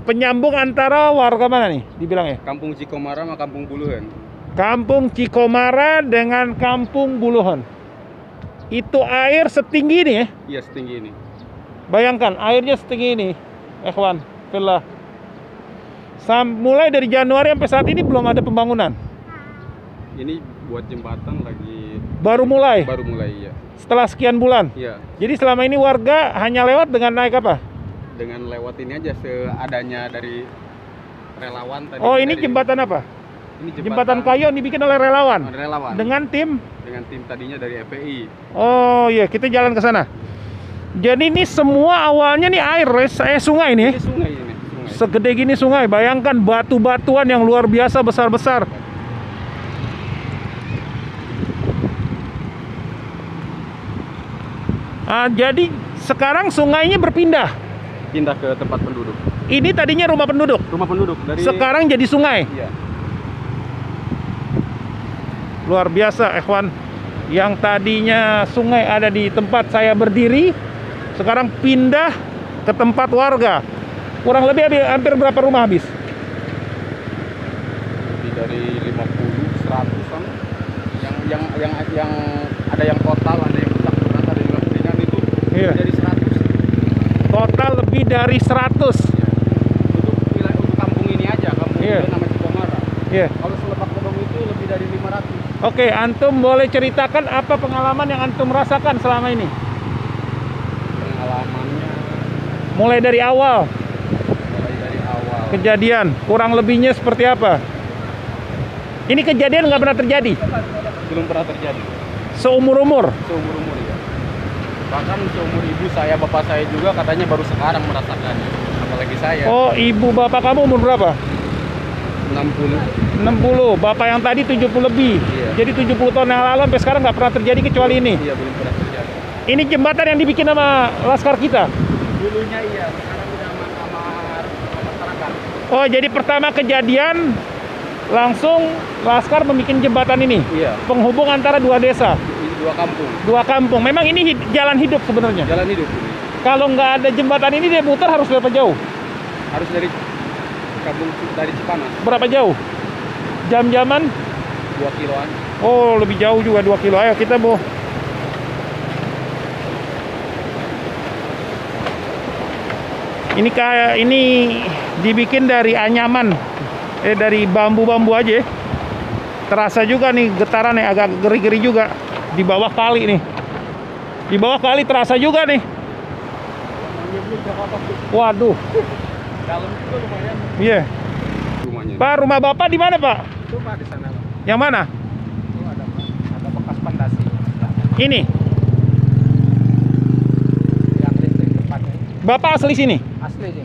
Penyambung antara warga mana nih dibilangnya? Kampung Cikomara sama Kampung Buluhan. Kampung Cikomara dengan Kampung Buluhan. Itu air setinggi ini ya? Iya, setinggi ini. Bayangkan airnya setinggi ini, ikhwan fillah. Mulai dari Januari sampai saat ini belum ada pembangunan. Ini buat jembatan lagi Baru mulai. Iya. Setelah sekian bulan. Iya. Jadi selama ini warga hanya lewat dengan naik apa? Dengan lewat ini aja seadanya dari relawan tadi. Oh, ini jembatan apa? Ini Jembatan kayu yang dibikin oleh relawan. Relawan. Dengan tim tadinya dari FPI. Oh iya, kita jalan ke sana. Jadi ini semua awalnya nih air, sungai nih. Ini sungai ini. Segede gini sungai, bayangkan batu-batuan yang luar biasa besar-besar. Jadi sekarang sungainya berpindah. Pindah ke tempat penduduk. Ini tadinya rumah penduduk. Rumah penduduk dari. Sekarang jadi sungai. Iya. Luar biasa, ikhwan. Yang tadinya sungai ada di tempat saya berdiri, sekarang pindah ke tempat warga. Kurang lebih hampir berapa rumah habis? Lebih dari 50, 100-an. Yang ada yang total, ada yang rusak berat, ada yang ringan itu dari 100. Total lebih dari 100. Ya. Untuk kampung ini aja, kampung ini nama Cikomara. Iya. Kalau Selebak Kedong itu lebih dari 500. Oke, antum boleh ceritakan apa pengalaman yang antum rasakan selama ini? Pengalamannya mulai dari awal kejadian, kurang lebihnya seperti apa? Ini kejadian nggak pernah terjadi? Belum pernah terjadi. Seumur-umur? Seumur-umur ya. Bahkan seumur ibu saya, bapak saya juga katanya baru sekarang merasakannya. Apalagi saya. Oh, ibu bapak kamu umur berapa? 60. Bapak yang tadi 70 lebih. Iya. Jadi 70 tahun yang lalu sampai sekarang nggak pernah terjadi kecuali ini. Iya, belum pernah terjadi. Ini jembatan yang dibikin sama laskar kita. Dulunya iya, sekarang udah sama masyarakat. Oh, jadi pertama kejadian langsung laskar membuat jembatan ini. Iya. Penghubung antara dua desa. Dua kampung. Memang ini jalan hidup sebenarnya. Jalan hidup. Kalau nggak ada jembatan ini dia muter harus berapa jauh? Harus dari Kampung dari Cipanas. Berapa jauh? Jam-jaman? 2 kiloan. Oh, lebih jauh juga 2 kilo. Ayo kita mau. Ini kayak ini dibikin dari anyaman. Dari bambu-bambu aja. Terasa juga nih getarannya, agak geri-geri juga. Di bawah kali nih. Di bawah kali terasa juga nih. Waduh. Dalam juga lumayan Iya. rumahnya. Pak, rumah Bapak di mana, Pak? Itu Pak di sana, Pak. Yang mana? Itu ada bekas pondasi. Ini. Yang listrik tempatnya. Bapak asli sini. Asli sih.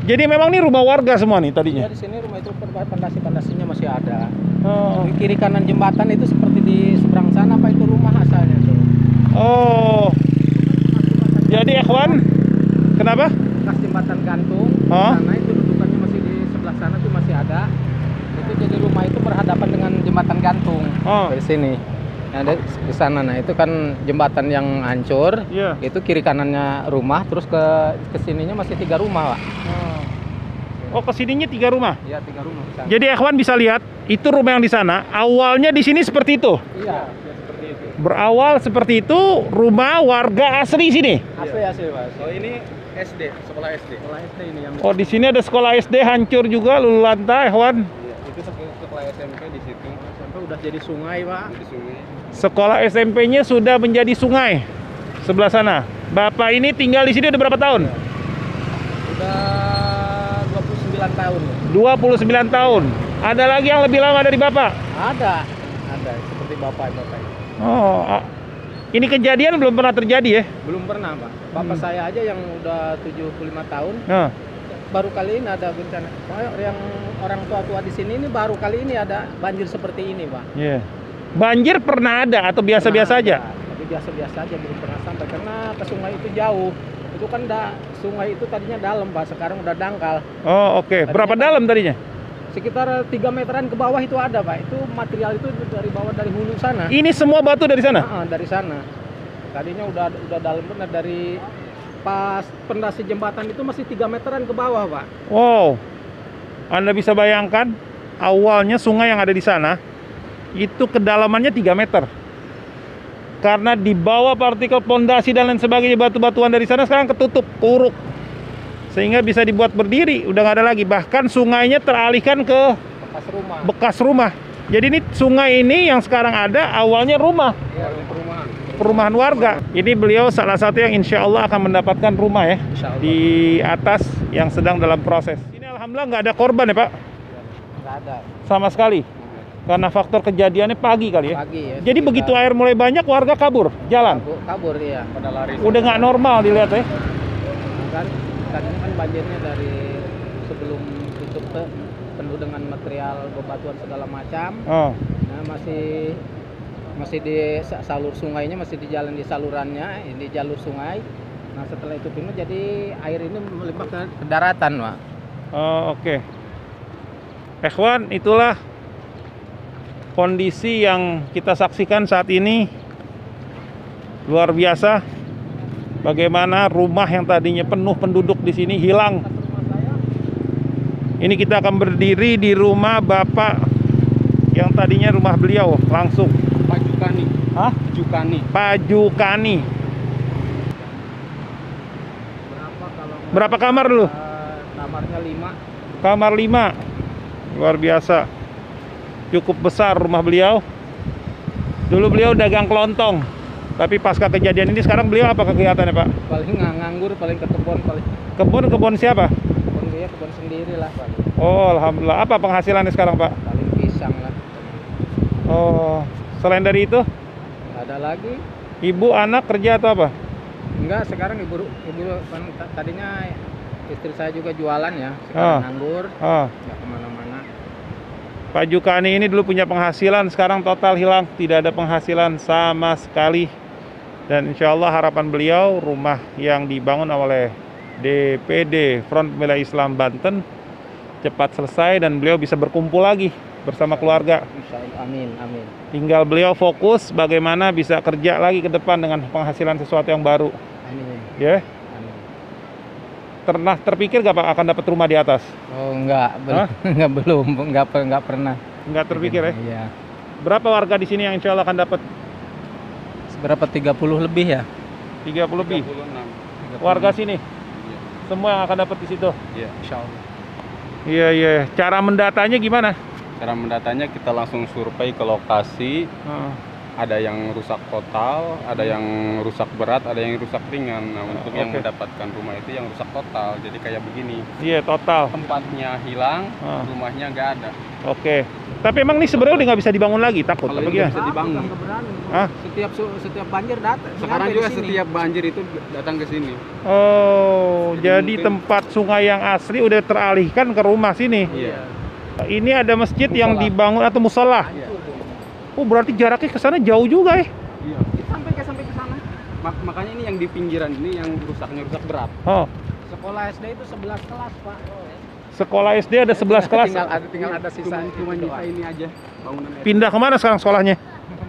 Jadi memang ini rumah warga semua nih tadinya. Ya, di sini rumah itu pondasi-pondasinya masih ada. Oh. Di kiri kanan jembatan itu seperti di seberang sana Pak, itu rumah asalnya tuh. Oh. Jadi ikhwan, kenapa? Bekas jembatan gantung. Hah? Sana itu dudukannya masih di sebelah sana tuh masih ada. Itu jadi rumah itu berhadapan dengan jembatan gantung. Oh. Dari sini. Nah, di sana nah itu kan jembatan yang hancur. Iya. Itu kiri kanannya rumah, terus ke sininya masih 3 rumah, Pak. Oh, kesininya 3 rumah. Iya, 3 rumah di sana. Jadi ikhwan bisa lihat, itu rumah yang di sana. Awalnya di sini seperti itu. Iya, seperti itu. Berawal seperti itu, rumah warga asli sini. Asli, Pak. Oh, ini SD, sekolah SD. Sekolah SD ini yang Oh, di sini ada sekolah SD hancur juga, luluh lantai, ikhwan. iya, itu sekolah SMP di situ. SMP udah jadi sungai, Pak. Jadi sungai. Sekolah SMP-nya sudah menjadi sungai sebelah sana. Bapak ini tinggal di sini udah berapa tahun? Udah 29 tahun. 29 tahun. Ada lagi yang lebih lama dari Bapak? Ada seperti bapak ini. Oh, ini kejadian belum pernah terjadi ya? Belum pernah, Pak. Bapak saya aja yang udah 75 tahun, Nah, baru kali ini ada bencana. Yang orang tua-tua di sini ini baru kali ini ada banjir seperti ini, Pak. iya. Banjir pernah ada atau biasa-biasa Pernah aja? ada, tapi biasa-biasa aja, belum pernah sampai karena ke sungai itu jauh. Itu kan sungai itu tadinya dalam, Pak. Sekarang udah dangkal. Oh, oke. Berapa Tadinya dalam tadinya? Sekitar 3 meteran ke bawah itu ada, Pak. Itu material itu dari bawah, dari hulu sana. Ini semua batu dari sana? Dari sana. Tadinya udah dalam benar, dari pas pondasi jembatan itu masih 3 meteran ke bawah, Pak. Wow. Anda bisa bayangkan, awalnya sungai yang ada di sana itu kedalamannya 3 meter. Karena di bawah partikel pondasi dan lain sebagainya, batu-batuan dari sana sekarang ketutup, kuruk. Sehingga bisa dibuat berdiri, udah nggak ada lagi. Bahkan sungainya teralihkan ke bekas rumah. Jadi ini sungai ini yang sekarang ada awalnya rumah. Ya, Perumahan warga. Ini beliau salah satu yang insya Allah akan mendapatkan rumah ya. Insya Allah. Di atas yang sedang dalam proses. Ini alhamdulillah nggak ada korban ya Pak? Nggak ada. Sama sekali. Karena faktor kejadiannya pagi kali ya. Pagi ya. Jadi begitu air mulai banyak, warga kabur, jalan. Kabur ya. Pada lari. Udah nggak normal dilihat ya. Kan tadinya kan banjirnya dari sebelum tutup penuh dengan material bebatuan segala macam. Oh. Nah, masih di salur sungainya, masih di jalan di salurannya, di jalur sungai. Nah, setelah itu penuh jadi air ini melimpah ke daratan, Pak. Oh, oke. Ikhwan, itulah kondisi yang kita saksikan saat ini. Luar biasa. Bagaimana rumah yang tadinya penuh penduduk di sini hilang. Ini kita akan berdiri di rumah Bapak yang tadinya rumah beliau langsung. Pak Jukani. Hah? Jukani. Pak Jukani. Berapa kamar dulu? Kamarnya 5. Kamar 5. Luar biasa. Cukup besar rumah beliau. Dulu beliau dagang kelontong. Tapi pasca kejadian ini sekarang beliau apa kegiatannya, Pak? Paling nganggur, paling ke kebun, paling Kebun siapa? kebun dia, kebun sendiri lah, Pak. Oh, alhamdulillah. Apa penghasilannya sekarang, Pak? Paling pisang lah. Oh, selain dari itu, Nggak ada lagi. ibu anak kerja atau apa? Enggak, sekarang ibu tadinya istri saya juga jualan ya. Sekarang nganggur, Oh, nggak kemana-mana. Pak Jukani ini dulu punya penghasilan, sekarang total hilang, tidak ada penghasilan sama sekali. Dan insya Allah harapan beliau rumah yang dibangun oleh DPD Front Pembela Islam Banten cepat selesai dan beliau bisa berkumpul lagi bersama keluarga. Insya Allah, amin, amin. Tinggal beliau fokus bagaimana bisa kerja lagi ke depan dengan penghasilan sesuatu yang baru. Amin. Ya. Amin. Pernah terpikir nggak Pak akan dapat rumah di atas? Oh enggak, Hah? enggak pernah. Nggak terpikir ya? Iya. Berapa warga di sini yang insya Allah akan dapat? Berapa 30 lebih ya? 30 lebih. 36. Warga sini? Semua yang akan dapat di situ? Iya. Insya Allah. Iya, iya. Cara mendatanya gimana? Cara mendatanya kita langsung survei ke lokasi. Ada yang rusak total, ada yang rusak berat, ada yang rusak ringan. Nah, untuk yang Oke. mendapatkan rumah itu yang rusak total. Jadi kayak begini. Iya, total. Tempatnya hilang, Ah. rumahnya nggak ada. Oke. Tapi emang ini sebenarnya udah nggak bisa dibangun lagi, takut Kalau apa ini gimana? bisa dibangun. Hah? Setiap banjir datang. Sekarang juga setiap banjir itu datang ke sini. Oh, Jadi jadi mungkin- tempat sungai yang asli udah teralihkan ke rumah sini. Iya. Ini ada masjid yang dibangun atau musola. Iya. Oh, berarti jaraknya ke sana jauh juga ya? Iya. Sampai ke sana. Makanya ini yang di pinggiran ini yang rusaknya rusak berat. Oh, Sekolah SD itu 11 kelas, Pak. sekolah SD ada 11 kelas. Tinggal ada sisa Cuma nyisa ini aja bangunan. Pindah kemana sekarang sekolahnya?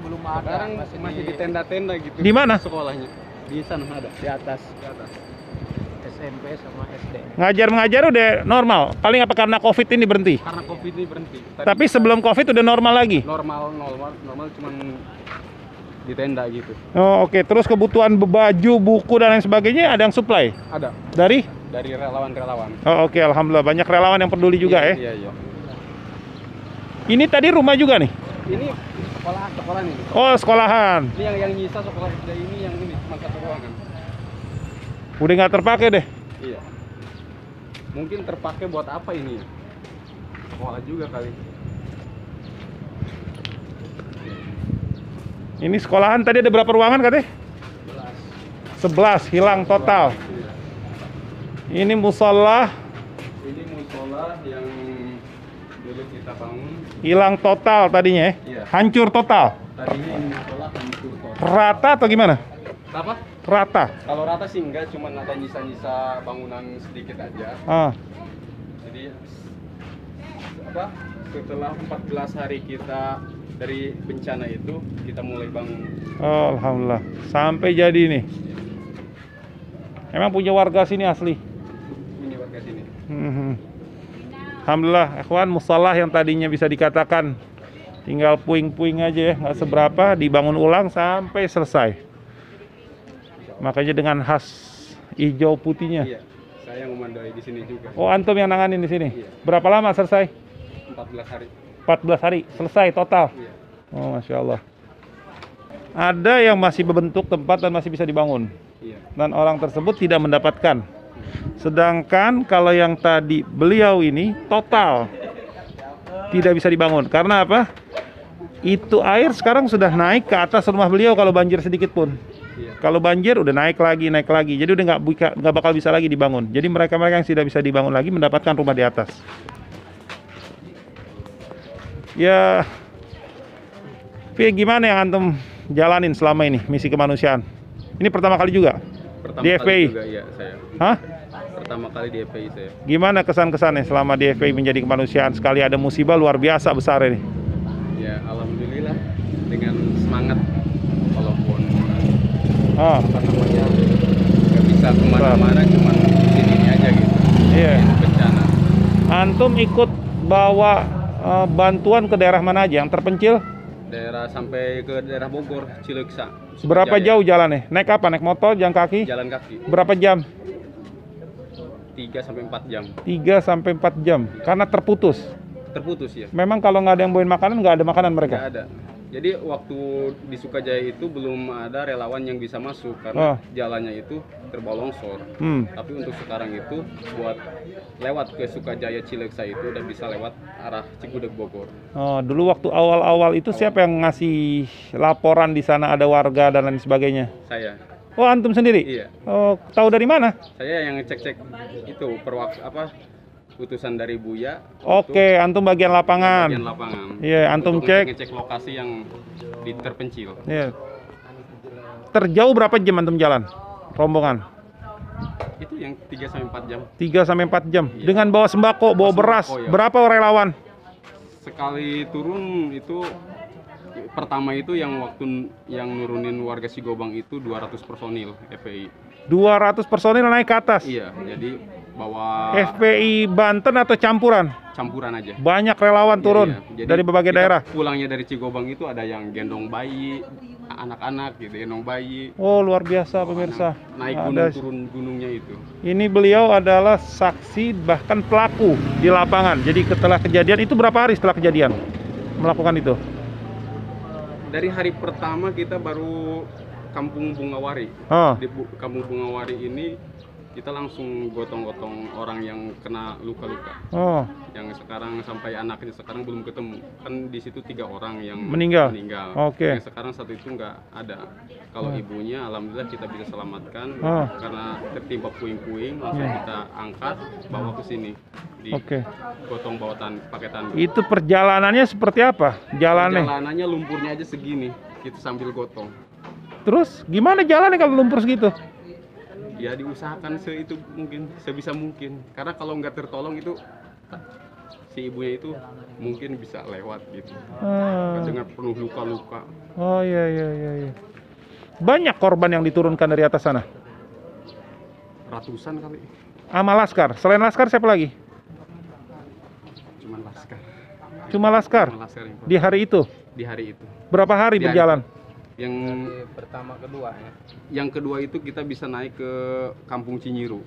belum ada. Sekarang masih di tenda-tenda gitu. Di mana? Sekolahnya? Di sana ada. Di atas. SMP sama SD. Ngajar-mengajar udah normal. Paling apa karena Covid ini berhenti? Karena Covid ini berhenti. Tapi sebelum Covid udah normal lagi. normal cuman di tenda gitu. Oh, oke. Terus kebutuhan baju, buku dan lain sebagainya ada yang supply Ada dari? dari relawan-relawan. Oh, oke. Alhamdulillah banyak relawan yang peduli juga Iya, ya. Iya. Ini tadi rumah juga nih. Ini sekolah nih. Oh, sekolahan. Ini yang nyisa sekolah SD ini yang ini cuma satu ruangan. Udah nggak terpakai deh. Iya. Mungkin terpakai buat apa ini ya? Sekolah juga kali. Ini sekolahan tadi ada berapa ruangan katanya? 11 hilang total. Ini musola Ini musola yang dulu kita bangun. hilang total tadinya ya. Iya. Hancur total. Tadinya ini musola hancur total. Rata atau gimana? Apa? Rata. Kalau rata sih enggak, cuma ada nyisa-nyisa bangunan sedikit aja. Ah. Jadi apa? Setelah 14 hari kita dari bencana itu kita mulai bangun. Oh, alhamdulillah. Sampai jadi nih. Emang punya warga sini asli. Ini warga sini. Alhamdulillah, ikhwan, musola yang tadinya bisa dikatakan tinggal puing-puing aja ya, nggak seberapa, dibangun ulang sampai selesai. Makanya dengan khas hijau putihnya. Iya. Saya ngomandoi di sini juga. Oh, antum yang nanganin di sini. Iya. Berapa lama selesai? 14 hari. 14 hari selesai total. Iya. Oh, Masya Allah. Ada yang masih berbentuk tempat dan masih bisa dibangun. Iya. Dan orang tersebut tidak mendapatkan. Sedangkan kalau yang tadi beliau ini total tidak bisa dibangun. Karena apa? Itu air sekarang sudah naik ke atas rumah beliau kalau banjir sedikit pun. Iya. Kalau banjir udah naik lagi. Jadi udah nggak bakal bisa lagi dibangun. Jadi mereka-mereka yang tidak bisa dibangun lagi mendapatkan rumah di atas. Ya, tapi gimana yang antum jalanin selama ini misi kemanusiaan? Ini pertama kali juga Pertama di kali FPI. juga ya saya. Hah? Pertama kali di FPI saya. Gimana kesan-kesannya selama di FPI menjadi kemanusiaan? Sekali ada musibah luar biasa besar ini. Ya alhamdulillah dengan semangat walaupun Ah, apa namanya nggak bisa kemana-mana cuman di sini aja gitu. iya. Bencana. Antum ikut bawa bantuan ke daerah mana aja yang terpencil? Daerah sampai ke daerah Bogor, Cileksa. Berapa Jaya. jauh jalannya? Naik apa? Naik motor, jalan kaki? Jalan kaki Berapa jam? 3 sampai 4 jam. 3 sampai 4 jam. Karena terputus. Terputus ya. Memang kalau nggak ada yang bawain makanan, nggak ada makanan mereka. Nggak ada. Jadi waktu di Sukajaya itu belum ada relawan yang bisa masuk karena jalannya itu terbawa longsor. Tapi untuk sekarang itu buat lewat ke Sukajaya Cileksa itu udah bisa lewat arah Cigudeg Bogor. Oh, dulu waktu awal-awal itu siapa yang ngasih laporan di sana ada warga dan lain sebagainya? Saya. Oh, antum sendiri? Iya. Oh, tahu dari mana? Saya yang ngecek-cek itu utusan dari Buya. Oke, antum bagian lapangan. Bagian lapangan. Iya, antum Untuk cek. ngecek lokasi yang terpencil. Iya. Terjauh berapa jam antum jalan? Rombongan? Itu yang 3 sampai 4 jam. 3 sampai 4 jam. Iya. Dengan bawa sembako, bawa beras. Sembako, ya. Berapa relawan? Sekali turun itu pertama itu yang waktu yang nurunin warga Sigobang itu 200 personil FPI. 200 personil naik ke atas. Iya, jadi bawa FPI Banten atau campuran? campuran aja. Banyak relawan turun Iya. Jadi dari berbagai kita daerah. Pulangnya dari Cigobang itu ada yang gendong bayi, anak-anak gitu, gendong bayi. Oh, luar biasa pemirsa. Naik Ada- gunung turun gunungnya itu. Ini beliau adalah saksi bahkan pelaku di lapangan. Jadi setelah kejadian itu berapa hari setelah kejadian melakukan itu? Dari hari pertama kita baru Kampung Bungawari. Oh, Di Kampung Bungawari ini kita langsung gotong-gotong orang yang kena luka-luka. oh, Yang sekarang sampai anaknya sekarang belum ketemu. Kan di situ 3 orang yang Meninggal? Oke. Yang sekarang 1 itu nggak ada. Kalau ibunya alhamdulillah kita bisa selamatkan Oh. karena tertimpa puing-puing, langsung kita angkat bawa ke sini. Di oke. gotong bawa pakai tandu. Itu perjalanannya seperti apa? Jalannya. Perjalanannya lumpurnya aja segini, kita sambil gotong. Terus gimana jalannya kalau lumpur segitu? Ya diusahakan itu mungkin sebisa mungkin. Karena kalau nggak tertolong itu si ibunya itu mungkin bisa lewat gitu. Ah. Dengan penuh luka-luka. Oh iya iya iya. Iya. Banyak korban yang diturunkan dari atas sana. Ratusan kali. Sama laskar. Selain laskar siapa lagi? Cuman laskar. Cuma laskar. Cuma laskar yang Di hari itu. di hari itu. Berapa hari Di hari berjalan? Yang Pertama kedua ya. yang kedua itu kita bisa naik ke Kampung Cinyiru.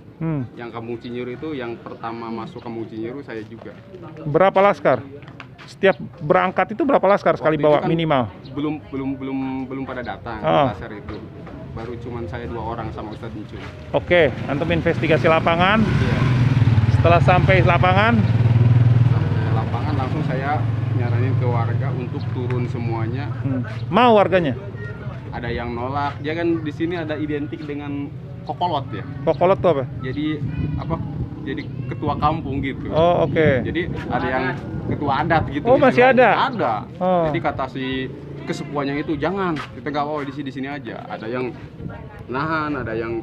Yang Kampung Cinyiru itu yang pertama masuk Kampung Cinyiru saya juga. Berapa laskar? Setiap berangkat itu berapa laskar sekali Waktu itu bawa kan minimal? Belum pada datang Oh. laskar itu. Baru cuman saya 2 orang sama Ustadz Micun. Oke, antum investigasi lapangan. Iya. Setelah sampai lapangan, Sampai lapangan langsung saya nyaranin ke warga untuk turun semuanya. mau warganya. Ada yang nolak. Dia kan di sini ada identik dengan kokolot ya. Kokolot tuh apa? Jadi apa? Jadi ketua kampung gitu. Oh, oke. Jadi ada yang ketua adat gitu. Oh, masih ada? Ada. Oh. Jadi kata si kesepuannya itu jangan, kita nggak mau di sini aja. Ada yang nahan, ada yang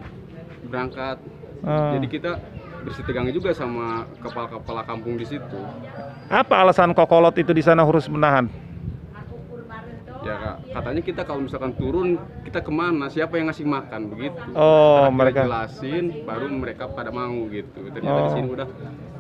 berangkat. Oh. Jadi kita bersitegang juga sama kepala-kepala kampung di situ. Apa alasan kokolot itu di sana harus menahan? Ya katanya kita kalau misalkan turun kita kemana? Siapa yang ngasih makan begitu? Oh, Setelah kita mereka. jelasin, baru mereka pada mau gitu. Ternyata di Oh. sini udah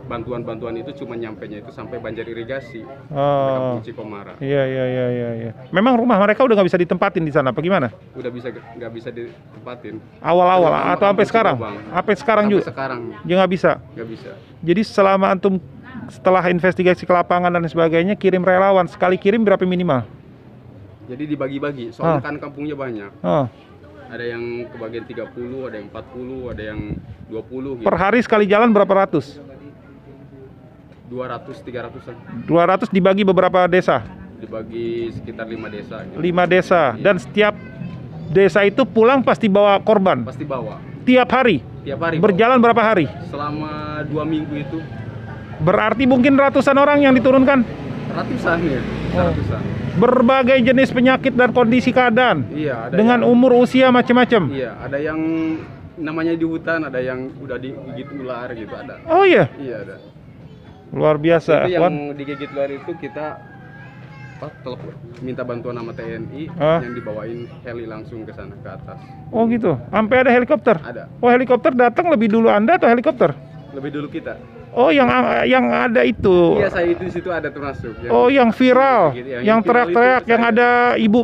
bantuan-bantuan itu cuma nyampenya itu sampai banjir irigasi. Oh. Kampung Cikomara. Iya iya iya iya. Iya. Memang rumah mereka udah nggak bisa ditempatin di sana, apa gimana? Udah nggak bisa ditempatin. Awal-awal Terutama atau sampai Kampung sekarang? Cigobang. Sampai sekarang Sampai juga? sekarang Ya nggak bisa. nggak bisa. Jadi selama antum setelah investigasi ke lapangan dan sebagainya kirim relawan, sekali kirim berapa minimal? Jadi dibagi-bagi. Soalnya kan kampungnya banyak. Oh. Ada yang kebagian 30, ada yang 40, ada yang 20 gitu. Per hari sekali jalan berapa ratus? 200, 300-an. 200 dibagi beberapa desa? Dibagi sekitar 5 desa gitu. 5 desa. Dan setiap desa itu pulang pasti bawa korban? Pasti bawa. Tiap hari? Tiap hari. Berjalan berapa hari? Selama 2 minggu itu Berarti mungkin ratusan orang yang diturunkan? ratusan ya. Ratusan. Berbagai jenis penyakit dan kondisi keadaan? Iya, ada Dengan yang, umur usia macam-macam? Iya, ada yang namanya di hutan, ada yang udah digigit ular gitu ada. Oh iya? Iya, ada. Luar biasa. Itu yang Wan. digigit ular itu kita telepon minta bantuan sama TNI Ah. yang dibawain heli langsung ke sana ke atas. Oh gitu. Sampai ada helikopter? Ada. Oh, helikopter datang lebih dulu Anda atau helikopter? Lebih dulu kita. Oh, yang ada itu. Iya, saya itu di situ ada termasuk. Oh, yang viral, Gitu, yang viral teriak-teriak, itu yang saya. ada ibu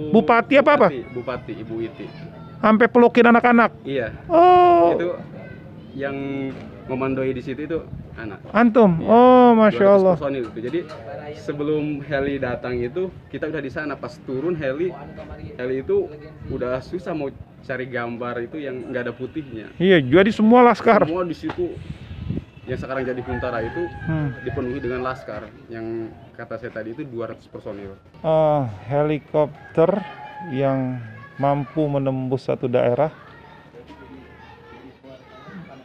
bupati apa? Bupati, Ibu Iti. Sampai pelukin anak-anak. Iya. Oh, Itu yang ngomandoi di situ itu anak. antum. Iya. Oh, masya 200 Allah. personil itu. Jadi sebelum heli datang itu kita udah di sana. Pas turun heli itu udah susah mau cari gambar itu yang nggak ada putihnya. Iya, jadi semua laskar. Semua di situ yang sekarang jadi Huntara itu Hmm. dipenuhi dengan laskar. Yang kata saya tadi itu 200 personil. Helikopter yang mampu menembus satu daerah.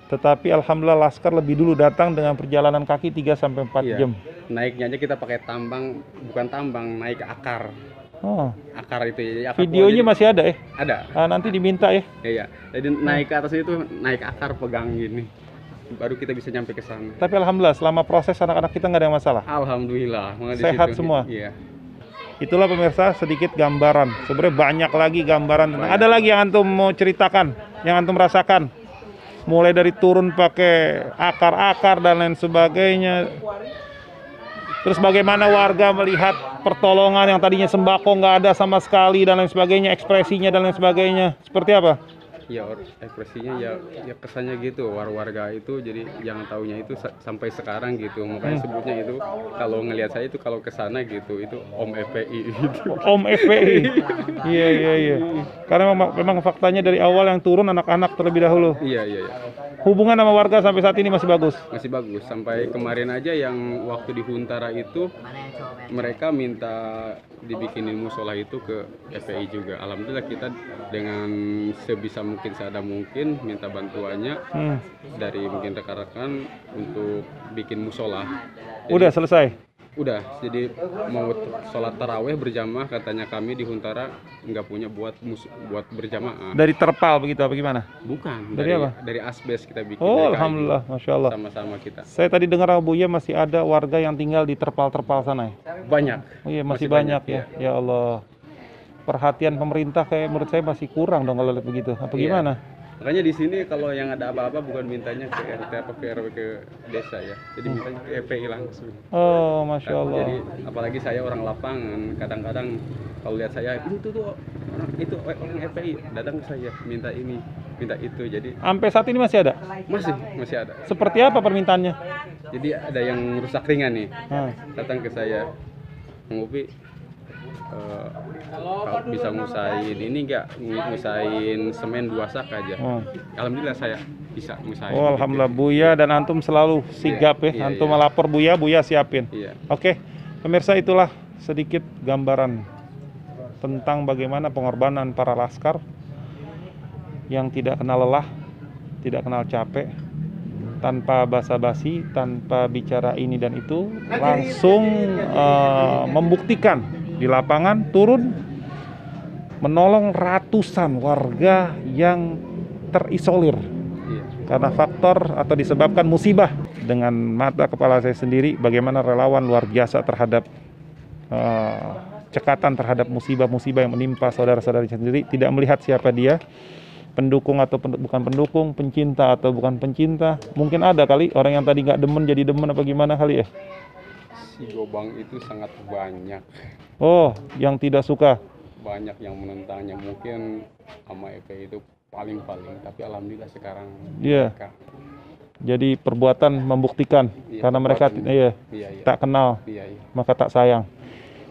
Tetapi alhamdulillah laskar lebih dulu datang dengan perjalanan kaki 3-4 Iya. jam. Naiknya aja kita pakai tambang, bukan tambang, naik akar. Oh, Akar itu ya. Akar videonya pohon, masih ada ya? jadi ada. Nanti diminta ya. Iya. Jadi naik ke atas itu naik akar pegang gini. Baru kita bisa nyampe ke sana. Tapi alhamdulillah selama proses anak-anak kita nggak ada yang masalah. Alhamdulillah. Makanya di Sehat situ, semua? Iya. Itulah pemirsa sedikit gambaran. Sebenarnya banyak lagi gambaran. Banyak. Ada lagi yang antum mau ceritakan, yang antum rasakan? mulai dari turun pakai akar-akar dan lain sebagainya. Terus bagaimana warga melihat pertolongan yang tadinya sembako nggak ada sama sekali dan lain sebagainya, ekspresinya dan lain sebagainya, seperti apa? Ya ekspresinya ya kesannya gitu, warga itu jadi yang taunya itu sampai sekarang gitu, makanya sebutnya itu kalau ngelihat saya itu kalau kesana gitu itu Om FPI gitu. Om FPI. Iya. Karena memang faktanya dari awal yang turun anak-anak terlebih dahulu. Iya. Hubungan sama warga sampai saat ini masih bagus. Masih bagus. Sampai kemarin aja yang waktu di Huntara itu mereka minta dibikinin musola itu ke FPI juga. Alhamdulillah kita dengan sebisa mungkin seada mungkin minta bantuannya dari mungkin rekan-rekan untuk bikin musola. Udah selesai? Udah, jadi mau sholat taraweh berjamaah katanya kami di Huntara nggak punya buat berjamaah. Dari terpal begitu apa gimana? Bukan. Dari apa? Dari asbes kita bikin. Oh, alhamdulillah, masya Allah. Sama-sama kita. Saya tadi dengar Buya masih ada warga yang tinggal di terpal-terpal sana ya? Banyak. Oh iya, masih banyak ya. Ya Allah. Perhatian pemerintah kayak menurut saya masih kurang dong kalau lihat begitu. Apa gimana? Makanya di sini kalau yang ada apa-apa bukan mintanya ke RT apa ke RW ke desa ya, jadi mintanya ke FPI langsung. Oh, masya Allah. Jadi apalagi saya orang lapangan, kadang-kadang kalau lihat saya itu tuh orang FPI datang ke saya minta ini, minta itu. Jadi sampai saat ini masih ada? Masih ada. Seperti apa permintaannya? Jadi ada yang rusak ringan nih, datang ke saya, Ngopi. Kalau bisa ngusain ini enggak, ngusain semen 2 sak aja. Alhamdulillah saya bisa ngusain. Oh, alhamdulillah Buya dan antum selalu sigap ya. Antum melapor Buya siapin. Oke. Pemirsa, itulah sedikit gambaran tentang bagaimana pengorbanan para laskar yang tidak kenal lelah, tidak kenal capek, tanpa basa-basi, tanpa bicara ini dan itu, langsung membuktikan di lapangan, turun menolong ratusan warga yang terisolir karena faktor atau disebabkan musibah. Dengan mata kepala saya sendiri bagaimana relawan luar biasa terhadap cekatan terhadap musibah-musibah yang menimpa saudara-saudari sendiri, tidak melihat siapa dia, pendukung atau bukan pendukung, pencinta atau bukan pencinta. Mungkin ada kali orang yang tadi nggak demen jadi demen apa gimana kali ya. Si Gobang itu sangat banyak. Oh, yang tidak suka. Banyak yang menentangnya, mungkin sama FPI itu paling-paling, tapi alhamdulillah sekarang jadi perbuatan membuktikan karena mereka tak kenal, maka tak sayang.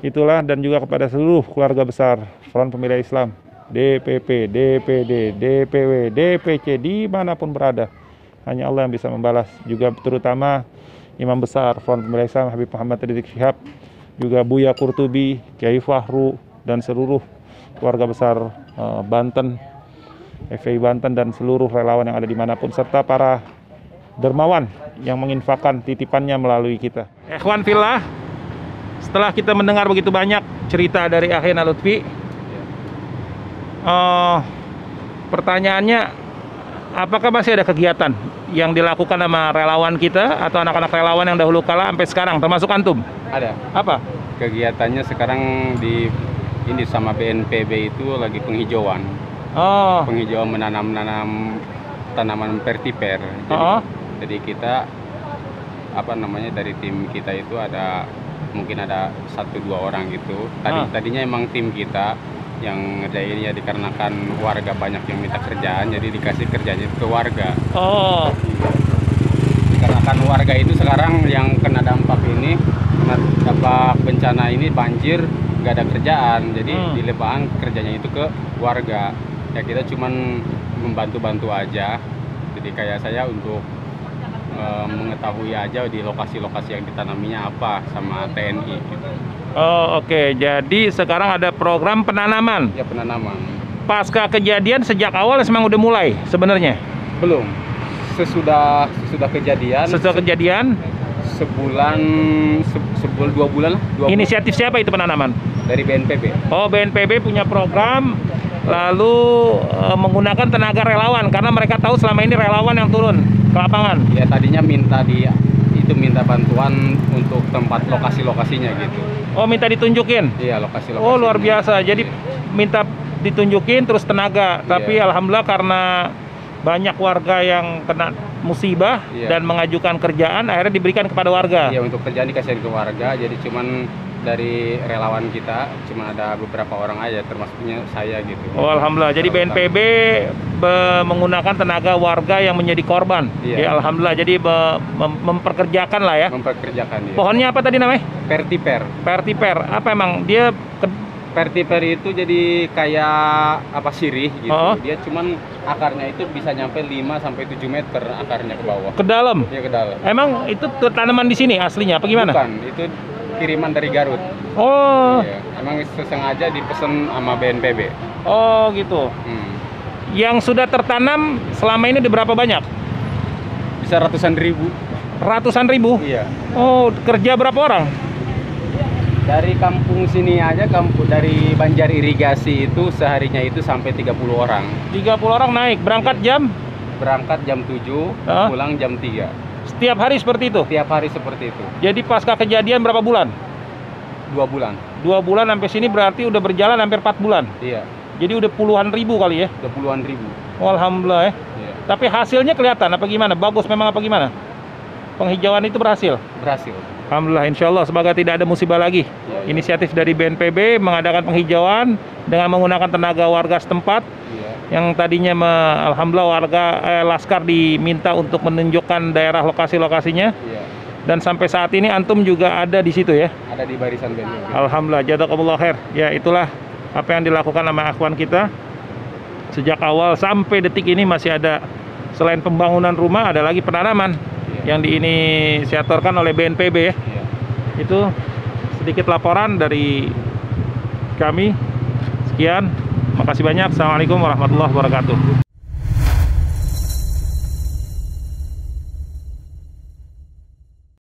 Itulah, dan juga kepada seluruh keluarga besar Front Pembela Islam, DPP, DPD, DPW, DPC, dimanapun berada, hanya Allah yang bisa membalas. Juga terutama Imam Besar Front Pembela Islam Habib Muhammad Rizik Syihab, juga Buya Qurtubi, Kiai Fahru, dan seluruh keluarga besar Banten, FPI Banten, dan seluruh relawan yang ada dimanapun, serta para dermawan yang menginfakkan titipannya melalui kita. Ikhwan fillah, setelah kita mendengar begitu banyak cerita dari Akhina Lutfi, pertanyaannya, apakah masih ada kegiatan yang dilakukan sama relawan kita atau anak-anak relawan yang dahulu kala sampai sekarang, termasuk antum? Ada. Apa? Kegiatannya sekarang di ini sama BNPB itu lagi penghijauan. Penghijauan menanam tanaman vertiper. Jadi kita dari tim kita itu ada mungkin ada 1-2 orang gitu. Tadinya emang tim kita yang ngerjainnya dikarenakan warga banyak yang minta kerjaan, jadi dikasih kerjanya ke warga. Dikarenakan warga itu sekarang yang kena dampak ini, kena dampak bencana ini, banjir, nggak ada kerjaan, jadi dilebaran kerjanya itu ke warga. Ya kita cuman membantu-bantu aja. Jadi kayak saya untuk mengetahui aja di lokasi-lokasi yang ditanaminya apa sama TNI gitu. Oke. Jadi sekarang ada program penanaman. Ya, penanaman. Pasca kejadian sejak awal memang udah mulai sebenarnya? Belum. Sesudah kejadian. Sesudah kejadian? Sebulan 2 bulan lah. Inisiatif siapa itu penanaman? Dari BNPB. Oh, BNPB punya program, lalu menggunakan tenaga relawan karena mereka tahu selama ini relawan yang turun ke lapangan. Ya, tadinya minta bantuan untuk tempat lokasi-lokasinya gitu. Oh, minta ditunjukin? Iya, lokasi-lokasi. Oh, luar biasa. Jadi minta ditunjukin terus tenaga. Tapi alhamdulillah karena banyak warga yang kena musibah dan mengajukan kerjaan, akhirnya diberikan kepada warga. Iya, untuk kerjaan dikasih ke warga, jadi cuman dari relawan kita cuma ada beberapa orang aja, termasuknya saya gitu. Oh, alhamdulillah. Jadi BNPB menggunakan tenaga warga yang menjadi korban. Iya. Ya, alhamdulillah. Jadi memperkerjakan lah ya. Memperkerjakan ya. Pohonnya apa tadi namanya? Pertiper. Pertiper. Apa emang dia Pertiper itu jadi kayak apa sirih gitu. Oh. Dia cuman akarnya itu bisa nyampe 5 sampai 7 meter akarnya ke bawah. ke dalam? Iya, ke dalam. Emang itu tanaman di sini aslinya apa gimana? Bukan, itu kiriman dari Garut. Oh. Iya, emang sengaja dipesan sama BNPB. Oh, gitu. Yang sudah tertanam selama ini udah berapa banyak? Bisa ratusan ribu. Ratusan ribu? Iya. Oh, kerja berapa orang? Dari kampung sini aja, dari Banjar Irigasi itu seharinya itu sampai 30 orang. 30 orang naik, berangkat jam? Berangkat jam 7, pulang jam 3. Setiap hari seperti itu? Setiap hari seperti itu. Jadi pasca kejadian berapa bulan? 2 bulan. 2 bulan sampai sini berarti udah berjalan hampir 4 bulan? Iya. Jadi udah puluhan ribu kali ya? Udah puluhan ribu. Oh, alhamdulillah ya. Iya. Tapi hasilnya kelihatan apa gimana? Bagus memang apa gimana? Penghijauan itu berhasil? Berhasil. Alhamdulillah, insya Allah semoga tidak ada musibah lagi. Inisiatif dari BNPB mengadakan penghijauan dengan menggunakan tenaga warga setempat. Yang tadinya alhamdulillah warga Laskar diminta untuk menunjukkan daerah lokasi-lokasinya. Dan sampai saat ini antum juga ada di situ ya? Ada di barisan BNPB. Alhamdulillah, jazakumullah khair. Ya, itulah apa yang dilakukan sama akhwan kita. Sejak awal sampai detik ini masih ada, selain pembangunan rumah, ada lagi penanaman yang diinisiatorkan oleh BNPB ya. Itu sedikit laporan dari kami. Sekian, makasih banyak. Assalamualaikum warahmatullahi wabarakatuh.